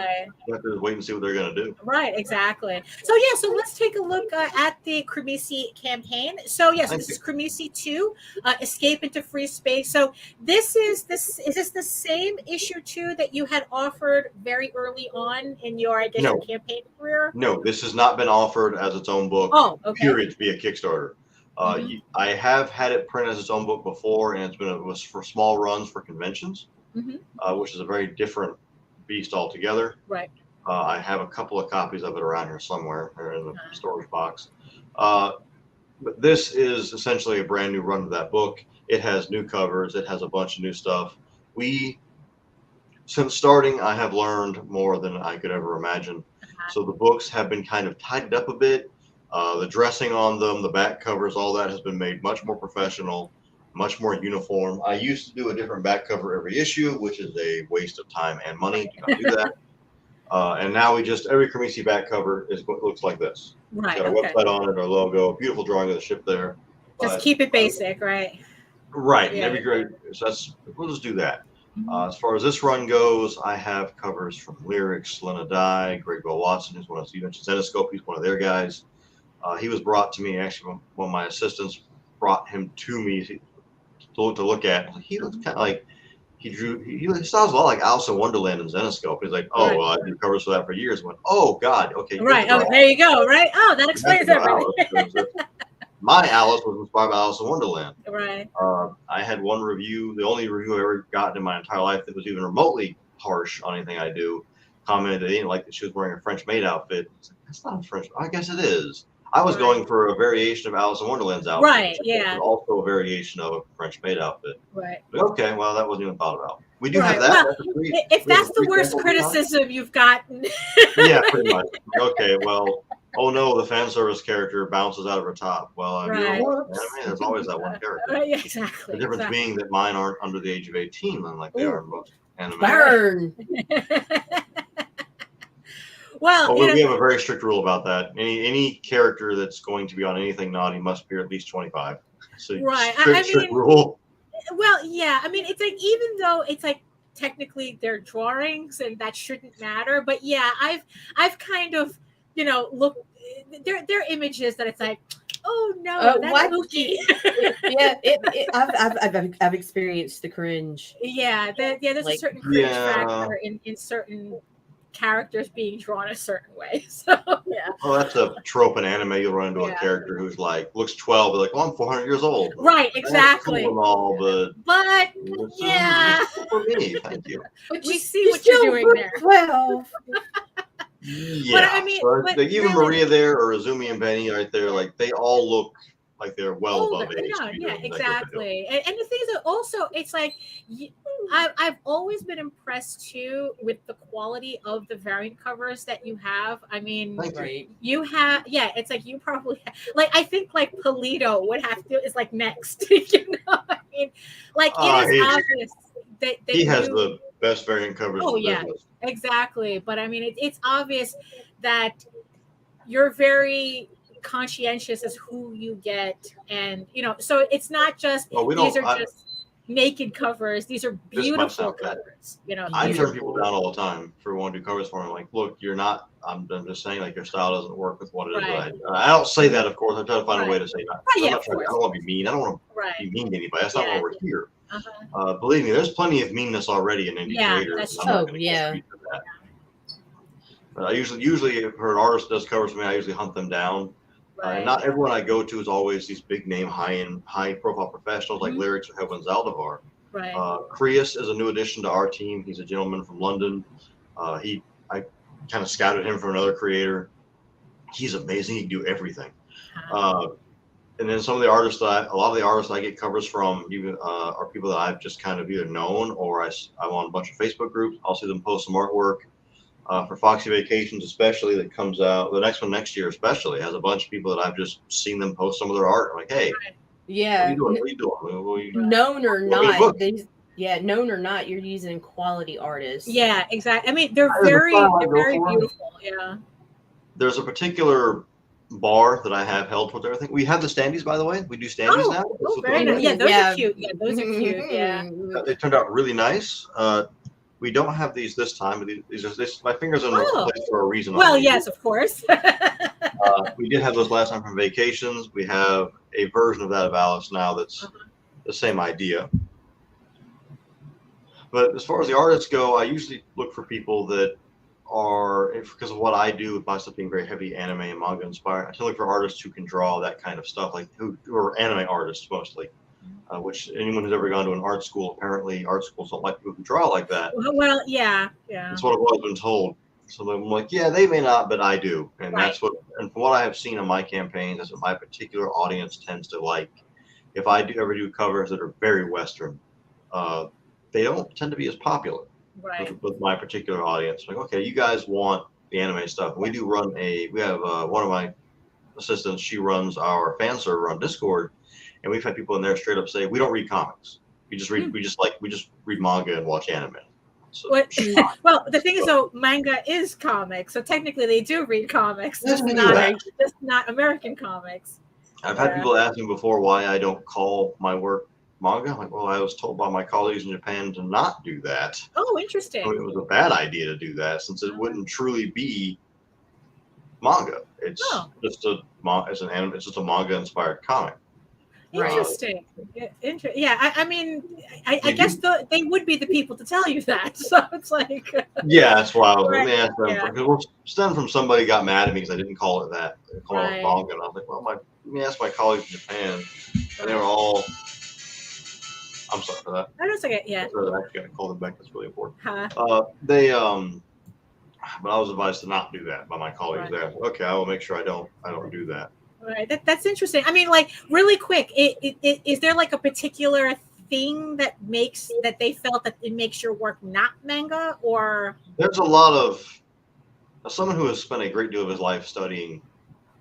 we have to wait and see what they're going to do. Right, exactly. So so let's take a look at the Cremisi campaign. So this is Cremisi 2, Escape into Free Space. So is this the same issue 2 that you had offered very early on in your your campaign career? No, this has not been offered as its own book. Period, via Kickstarter. I have had it print as its own book before, and it was for small runs for conventions. Which is a very different beast altogether. Right. I have a couple of copies of it around here somewhere, or in the storage box. But this is essentially a brand new run of that book. It has new covers. It has a bunch of new stuff. Since starting, I have learned more than I could ever imagine. So the books have been kind of tidied up a bit. The dressing on them, the back covers, all that has been made much more professional, much more uniform. I used to do a different back cover every issue, which is a waste of time and money. Do not do that. And now every Cremisi back cover looks like this. Right. It's got a website on it, our logo, beautiful drawing of the ship there. Just keep it basic, right? Right. Yeah. That'd be great. So we'll just do that. As far as this run goes, I have covers from Lyrics, Lena Dye, Greg Bell Watson, who's one of you mentioned Zenoscope. He's one of their guys. He was brought to me, actually, one of my assistants brought him to me to look at. He looks kind of like he sounds a lot like Alice in Wonderland and Zenoscope. He's like, I did covers for that for years. I went, oh God, okay. Right. Oh, there you go. Right. Oh, that explains everything. My Alice was inspired by Alice in Wonderland. Right. I had one review, the only review I ever gotten in my entire life that was even remotely harsh on anything I do, commented they didn't like that she was wearing a French maid outfit. I was like, that's not a French. I guess it is. I was going for a variation of Alice in Wonderland's outfit. Right, yeah. But also a variation of a French maid outfit. Right. But okay, well, that wasn't even thought about. We do have Right. that. Well, That's if we have that's a the worst free sample criticism you've gotten, yeah, pretty much. Okay, well, oh no, the fan service character bounces out of her top. Well, if you Right. ever watch anime, there's always that one character. yeah, exactly. The difference being that mine aren't under the age of 18, unlike they Ooh. are in most anime. Burn. Well, Well, we have a very strict rule about that. Any character that's going to be on anything naughty must be at least 25. So Right. strict rule. Well, yeah. I mean, it's like even though it's like technically they're drawings and that shouldn't matter, but yeah, I've kind of looked. They're images that it's like, oh no, that's spooky. Yeah, I've experienced the cringe. Yeah, there's a certain cringe factor in certain characters being drawn a certain way. So yeah. Well, that's a trope in anime. You'll run into a character who's like looks 12, they're like, "Oh, I'm 400 years old." Right, exactly. Cool and all, but yeah, for me, thank you. But we see what you're doing there. 12. Yeah, but I mean, like even really, Maria there or Azumi and Benny right there, like they all look like they're well older. above age. Yeah, exactly. And the thing is that also it's like I've always been impressed too with the quality of the variant covers that you have. I mean, you have it's like you probably like I think like Polito would have to is like next. I mean, like it is obvious that he has the best variant covers. Oh yeah, exactly. But I mean, it's obvious that you're very conscientious as who you get, and so it's not just these are just naked covers. These are beautiful covers. I turn people down all the time for wanting to do covers for me. Like, look, you're not. I'm just saying, like, your style doesn't work with what it is. I don't say that, of course. I try to find a way to say that. I don't want to be mean. I don't want to be mean to anybody. That's not why we're here. Believe me, there's plenty of meanness already in indie creators. That's true. But I usually if an artist does covers for me, I usually hunt them down. Not everyone I go to is always these big name, high profile professionals like Lyrics or Heaven's Aldevar. Right. Krius is a new addition to our team. He's a gentleman from London. I kind of scouted him for another creator. He's amazing. He can do everything. And then some of the artists a lot of the artists I get covers from even are people that I've just kind of either known or I'm on a bunch of Facebook groups. I'll see them post some artwork. For Foxy Vacations especially, that comes out, the next one next year especially, has a bunch of people that I've just seen them post some of their art. I'm like, hey, yeah, what are you doing? Known or not, known or not, you're using quality artists. Yeah, exactly. I mean, they're very beautiful. Yeah. There's a particular bar that I have held with everything. We have the standees, by the way. We do standees now. Oh, very nice. Yeah, those are cute. Yeah, those are cute. Yeah. They turned out really nice. We don't have these this time, but my fingers are in the place for a reason. Well, yes, of course. We did have those last time from Vacations. We have a version of that of Alice now that's the same idea. But as far as the artists go, I usually look for people that are, because of what I do, by stuff being very heavy anime and manga inspired, I tend to look for artists who can draw that kind of stuff, like who are anime artists mostly. Which anyone who's ever gone to an art school, apparently art schools don't like people who draw like that. Well, yeah. That's what I've always been told. So I'm like, yeah, they may not, but I do. And that's from what I have seen on my campaigns, that's what my particular audience tends to like. If I ever do covers that are very Western, they don't tend to be as popular with my particular audience. Like, okay, you guys want the anime stuff. We do run we have one of my assistants, she runs our fan server on Discord. And we've had people in there straight up say, we don't read comics. We just read, we just read manga and watch anime. So, well, the thing is, though, manga is comics, so technically they do read comics, just not American comics. I've had people ask me before why I don't call my work manga. I'm like, well, I was told by my colleagues in Japan to not do that. Oh, interesting. So it was a bad idea to do that since it wouldn't truly be manga. It's just a manga inspired comic. Interesting. I mean, I guess they would be the people to tell you that. So it's like. Yeah, that's why I was let me ask them. Because we're stemming from somebody got mad at me because I didn't call it that. They called it manga. And I was like, well, let me ask my colleagues in Japan. And they were all. I'm sorry for that. I don't think yeah. I'm actually going to call them back. That's really important. But I was advised to not do that by my colleagues there. Okay, I will make sure I don't do that. Right, that's interesting. I mean, like, really quick, is there like a particular thing that they felt that it makes your work not manga, or there's a lot of someone who has spent a great deal of his life studying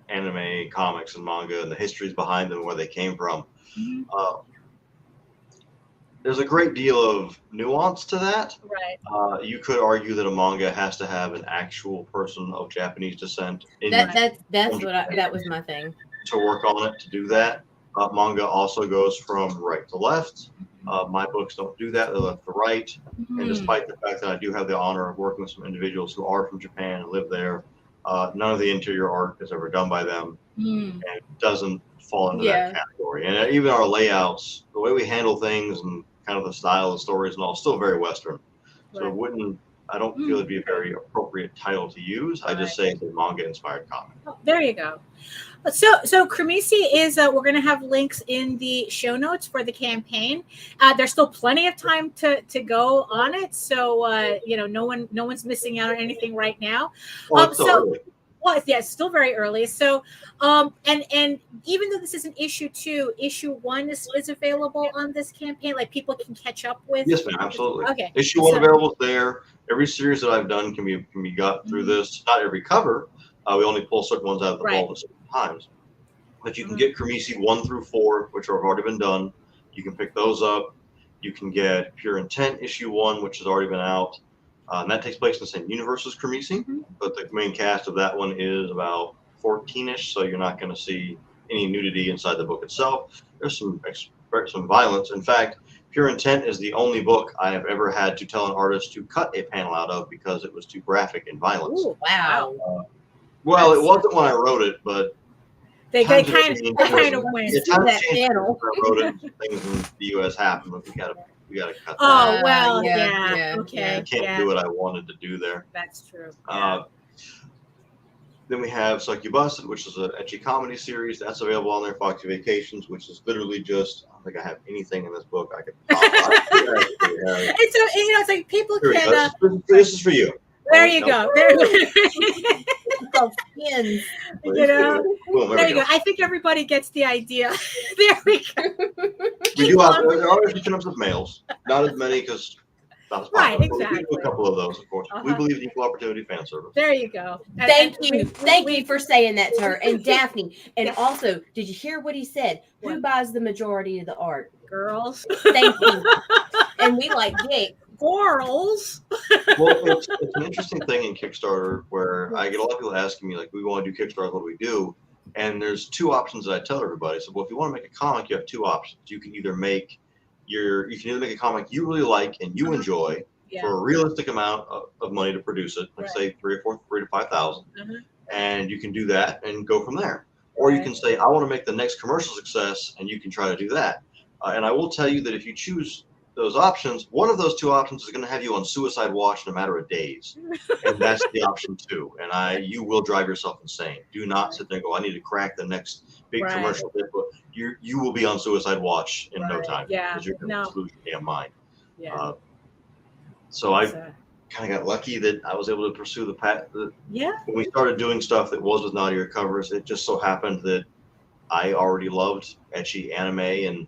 anime, comics, and manga, and the histories behind them, where they came from. There's a great deal of nuance to that. right? You could argue that a manga has to have an actual person of Japanese descent That was my thing. to work on it, to do that. Manga also goes from right to left. My books don't do that; they're left to right. And despite the fact that I do have the honor of working with some individuals who are from Japan and live there, none of the interior art is ever done by them, and it doesn't fall into that category. And even our layouts, the way we handle things, and kind of the style of stories and all, still very Western. So it wouldn't. I don't feel it'd be a very appropriate title to use. I just say it's a manga-inspired comic. Oh, there you go. So Kremisi is. We're going to have links in the show notes for the campaign. There's still plenty of time to go on it, so no one's missing out on anything right now. Well, yeah, it's still very early. So, and even though this is an issue 2, issue 1 is available on this campaign. Like, people can catch up with. Yes, ma'am, absolutely. Okay. Issue 1 available there. Every series that I've done can be got through this. Not every cover. We only pull certain ones out of the vault at certain times. But you can get Kremisi 1 through 4, which have already been done. You can pick those up. You can get Pure Intent issue 1, which has already been out. And that takes place in the same universe as Kremisi, but the main cast of that one is about 14-ish, so you're not going to see any nudity inside the book itself. There's some violence. In fact, Pure Intent is the only book I have ever had to tell an artist to cut a panel out of because it was too graphic in violence. Ooh, wow. Well, it wasn't when I wrote it, but they kind of went. That panel. I wrote it. Things in the U.S. happened, but we got to cut that. Oh, well, yeah. Okay. I can't do what I wanted to do there. That's true. Then we have Suck You Busted, which is an ecchi comedy series. That's available on there. Foxy Vacations, which is literally just, I don't think I have anything in this book I could It's like people can. This is for you. There you go. Pins. Boom, There you go. go. I think everybody gets the idea. There we go. We do have, there are pinups of males, not as many because not as popular. Right, exactly. We do a couple of those, of course. We believe in equal opportunity fan service. There you go. Thank you for saying that to her. And Daphne. And also, did you hear what he said? What? Who buys the majority of the art? Girls. Thank you. And we like Jake. Girls. Well, it's an interesting thing in Kickstarter where I get a lot of people asking me, like, we want to do Kickstarter, what do we do? And there's 2 options that I tell everybody. So, well, if you want to make a comic, you have 2 options. You can either make a comic you really like and you enjoy for a realistic amount of money to produce it, like say $3,000 to $5,000, and you can do that and go from there. Or you can say, I want to make the next commercial success, and you can try to do that. And I will tell you that if you choose those options, one of those 2 options is going to have you on suicide watch in a matter of days, and that's the option 2. And you will drive yourself insane. Do not sit there and go, I need to crack the next big commercial hit. But you will be on suicide watch in no time because you're going to lose your damn mind. So I kind of got lucky that I was able to pursue the path. When we started doing stuff that was with Nadia covers, it just so happened that I already loved ecchi anime and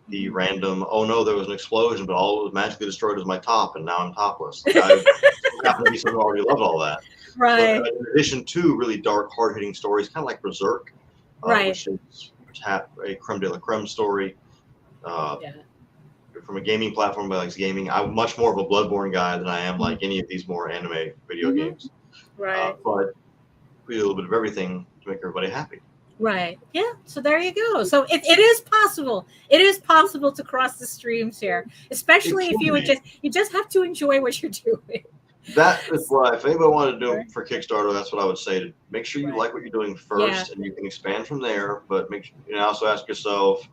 the random, oh no, there was an explosion, but all it was magically destroyed was my top, and now I'm topless. Like, I happen to be someone who already loved all that. Right. But in addition to really dark, hard-hitting stories, kind of like Berserk, which is a creme de la creme story. From a gaming platform that likes gaming, I'm much more of a Bloodborne guy than I am like any of these more anime video games. Right. But we do a little bit of everything to make everybody happy. Right. Yeah. So there you go. So it is possible. It is possible to cross the streams here, especially if you just have to enjoy what you're doing. That is why, if anybody wanted to do it for Kickstarter, that's what I would say. To make sure you like what you're doing first, and you can expand from there. But also ask yourself,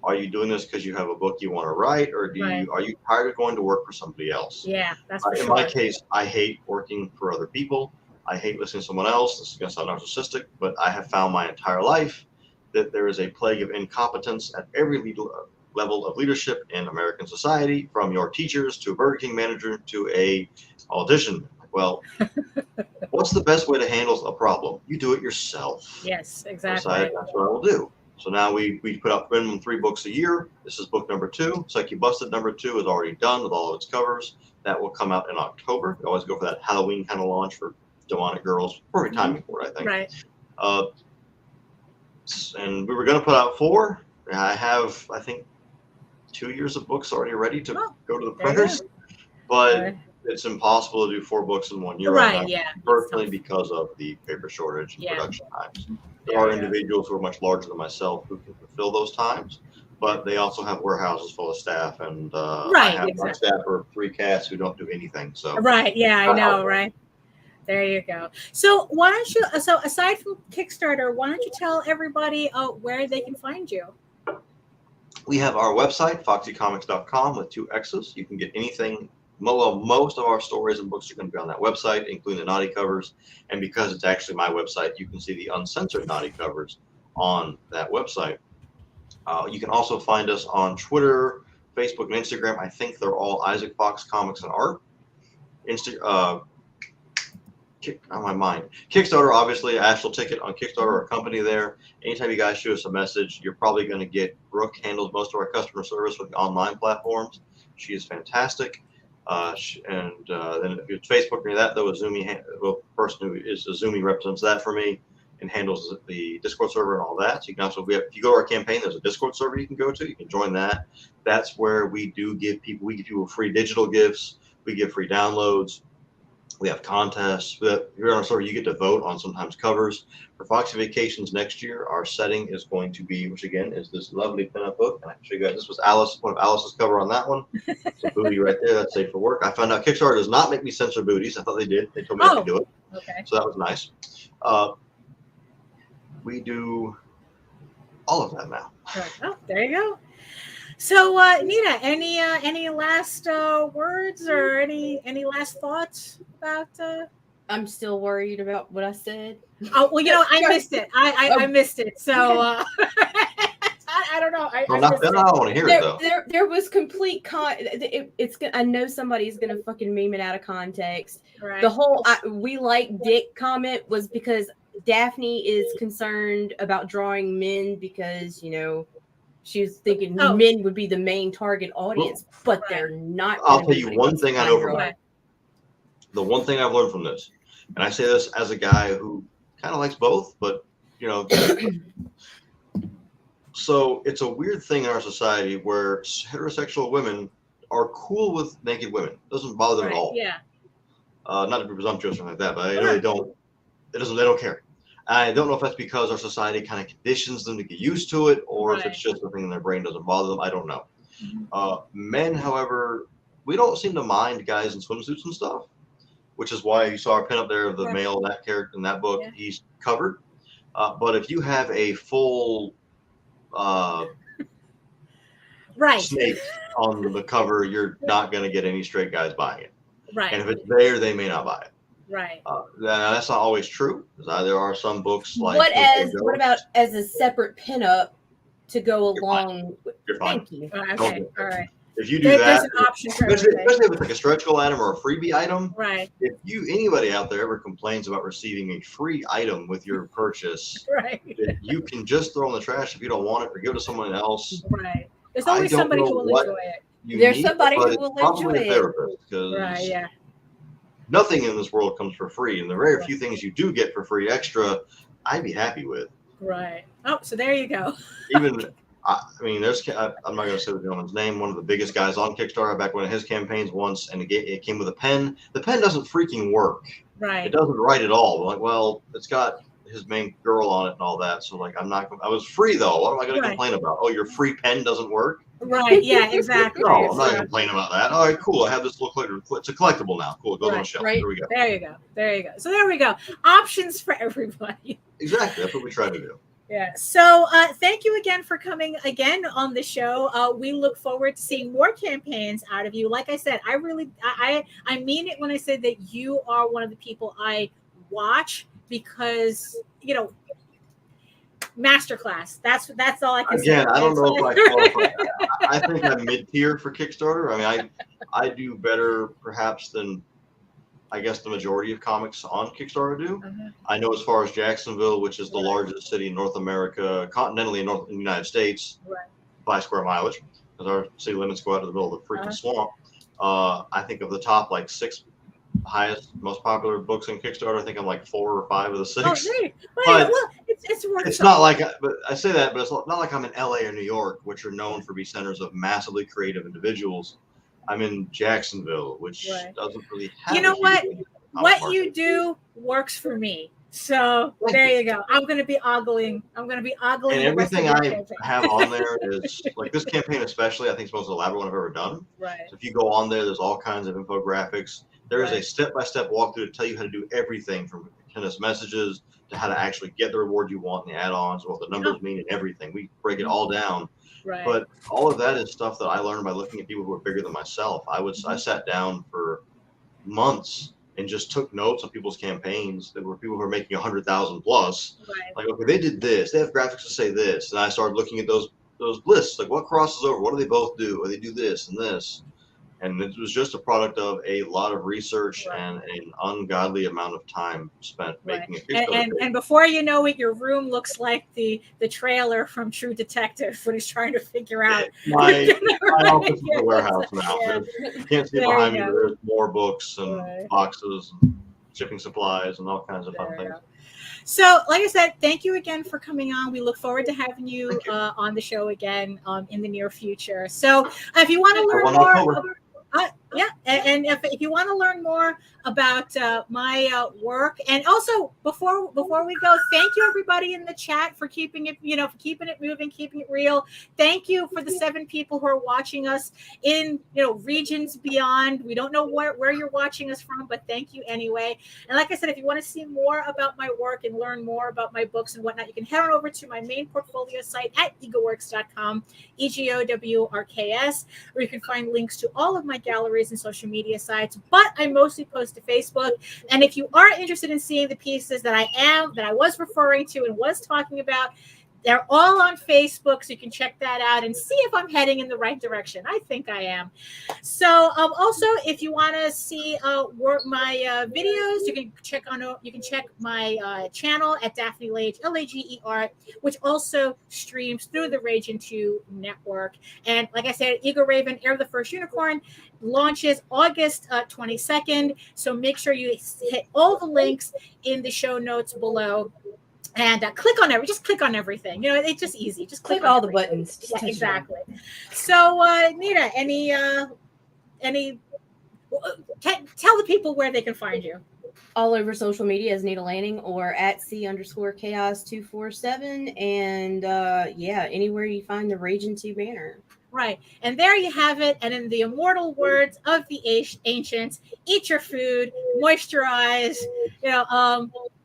are you doing this because you have a book you want to write, or are you tired of going to work for somebody else? Yeah, that's for sure. In my case, I hate working for other people. I hate listening to someone else. This is going to sound narcissistic, but I have found my entire life that there is a plague of incompetence at every level of leadership in American society, from your teachers to a Burger King manager to a politician. Well, what's the best way to handle a problem? You do it yourself. Yes, exactly. That's what I will do. So now we put out minimum 3 books a year. This is book number 2. Psyche Busted number 2 is already done with all of its covers. That will come out in October. We always go for that Halloween kind of launch for demonic girls. Perfect timing for it, I think. Right. And we were going to put out 4. I have, I think, 2 years of books already ready to go to the printers. But it's impossible to do 4 books in 1 year. Right, yeah. Personally, because of the paper shortage and production times. There are individuals who are much larger than myself who can fulfill those times, but they also have warehouses full of staff, and I have my staff are 3 cats who don't do anything. So right, yeah, I know, right? There you go. So why don't you? So aside from Kickstarter, why don't you tell everybody where they can find you? We have our website, foxycomics.com, with 2 X's. You can get anything. Most of our stories and books are going to be on that website, including the naughty covers. And because it's actually my website, you can see the uncensored naughty covers on that website. You can also find us on Twitter, Facebook, and Instagram. I think they're all Isaac Fox Comics and Art. On my mind. Kickstarter, obviously, Actual Ticket on Kickstarter, our company there. Anytime you guys shoot us a message, you're probably going to get Brooke handles most of our customer service with the online platforms. She is fantastic. Then if it's Facebook or any of that, though, the person who is Azumi represents that for me and handles the Discord server and all that. So you can also, if you go to our campaign, there's a Discord server you can go to. You can join that. That's where we give people free digital gifts. We give free downloads. We have contests. Here on our server, you get to vote on sometimes covers. For Foxy Vacations next year, our setting is going to be, which again is this lovely pinup book. And I can show you guys, this was one of Alice's cover on that one. It's a booty right there. That's safe for work. I found out Kickstarter does not make me censor booties. I thought they did. They told me I could do it. Okay. So that was nice. We do all of that now. Oh, there you go. So, Nita, any last words or any last thoughts about? I'm still worried about what I said. Oh well, I missed it. I missed it. So I don't know. I don't want to hear it though. There was complete I know somebody's gonna fucking meme it out of context. Right. The whole "we like dick" comment was because Daphne is concerned about drawing men because she was thinking men would be the main target audience, but they're not. I'll tell you one thing I know from that. The one thing I've learned from this, and I say this as a guy who kind of likes both, but so it's a weird thing in our society where heterosexual women are cool with naked women. It doesn't bother them at all. Yeah. Not to be presumptuous or anything like that, but I really don't. They don't care. I don't know if that's because our society kind of conditions them to get used to it, or if it's just a thing in their brain doesn't bother them. I don't know. Men, however, we don't seem to mind guys in swimsuits and stuff, which is why you saw our pin up there of the male in that character in that book. Yeah. He's covered. But if you have a full snake on the cover, you're not going to get any straight guys buying it. Right. And if it's there, they may not buy it. Right. That's not always true. There are some books like. What about as a separate pinup to go along? You're fine. Thank you. Okay. All right. If you do that, there's an option for especially if it's like a stretch goal item or a freebie item. Right. If anybody out there ever complains about receiving a free item with your purchase, you can just throw in the trash if you don't want it, or give it to someone else. Right. There's always somebody who will enjoy it. There's somebody who will enjoy it. Therapist, because nothing in this world comes for free, and the very few things you do get for free extra, I'd be happy with. Right. Oh, so there you go. I mean, I'm not going to say the gentleman's name. One of the biggest guys on Kickstarter back when his campaigns once, and it came with a pen. The pen doesn't freaking work. Right. It doesn't write at all. Like, well, it's got his main girl on it and all that. So, like, I was free though. What am I going to complain about? Oh, your free pen doesn't work. Right. Yeah. Exactly. No, I'm not going to complain about that. All right, cool. I have this little collectible. It's a collectible now. Cool. It goes on the shelf. Right. There we go. There you go. There you go. So there we go. Options for everybody. Exactly. That's what we try to do. Yeah. So thank you again for coming again on the show. We look forward to seeing more campaigns out of you. Like I said, I mean it when I say that you are one of the people I watch because, masterclass. That's all I can say. Again, I don't know if I qualify. I think I'm mid-tier for Kickstarter. I mean, I do better perhaps than I guess the majority of comics on Kickstarter do. Uh-huh. I know as far as Jacksonville, which is the largest city in North America, continentally in the United States, Right. by square mileage, because our city limits go out to the middle of the freaking Uh-huh. swamp. I think of the top like 6 highest, most popular books on Kickstarter, I think I'm like 4 or 5 of the 6. Oh, there you, But well, it's worth it's it. not like, but I say that, but it's not like I'm in LA or New York, which are known for being centers of massively creative individuals. I'm in Jacksonville, which Right. doesn't really have. You know a huge what? comic What market. you do works for me. So there you go. I'm going to be ogling. I'm going to be ogling. And the rest of everything your I campaign. have on there is like this campaign, especially. I think it's the most elaborate one I've ever done. Right. So if you go on there, there's all kinds of infographics. There is a Right. step-by-step walkthrough to tell you how to do everything from tennis messages to how to actually get the reward you want in the add-ons, what the numbers mean, and everything. We break it all down. Right. But all of that is stuff that I learned by looking at people who are bigger than myself. I sat down for months and just took notes on people's campaigns. There were people who were making 100,000 plus. Right. Like, okay, they did this. They have graphics to say this, and I started looking at those lists. Like, what crosses over? What do they both do? Or they do this and this. And it was just a product of a lot of research Right. and an ungodly amount of time spent Right. making a Kickstarter page. And before you know it, your room looks like the trailer from True Detective when he's trying to figure out. My office is a warehouse now. Yeah. You can't see There behind you me. go. There's more books and Right. boxes and shipping supplies and all kinds of fun There you things. go. So, like I said, thank you again for coming on. We look forward to having you on the show again in the near future. So, if you want to learn One more, October. and if you want to learn more about my work, and also before we go, thank you everybody in the chat for keeping it, for keeping it moving, keeping it real. Thank you for the 7 people who are watching us in regions beyond. We don't know where you're watching us from, but thank you anyway. And like I said, if you want to see more about my work and learn more about my books and whatnot, you can head on over to my main portfolio site at egoworks.com, EGOWRKS, where you can find links to all of my galleries and social media sites. But I mostly post to Facebook. And if you are interested in seeing the pieces that I was referring to and was talking about, they're all on Facebook, so you can check that out and see if I'm heading in the right direction. I think I am. So, also, if you want to see my videos, you can check my channel at Daphne Lage, Lager, which also streams through the Ragin 2 network. And like I said, Eagle Raven, Heir of the First Unicorn, launches August 22nd. So make sure you hit all the links in the show notes below. And click on everything. It's just easy. Just click all on the everything. buttons. Yeah, exactly. So, Nita, tell the people where they can find you. All over social media as Nita Lanning or at C_chaos247. And anywhere you find the Ragin 2 banner. Right. And there you have it. And in the immortal words of the ancients, eat your food, moisturize.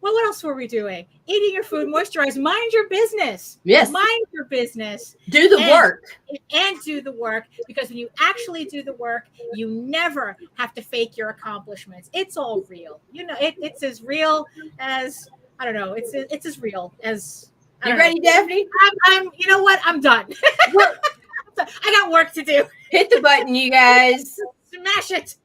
What else were we doing? Eating your food, moisturize, mind your business. Yes. Mind your business. Do the work. And do the work, because when you actually do the work, you never have to fake your accomplishments. It's all real. It's as real as, I don't know, it's as real as. You ready, Daphne? I'm you know what? I'm done. I got work to do. Hit the button, you guys. Smash it.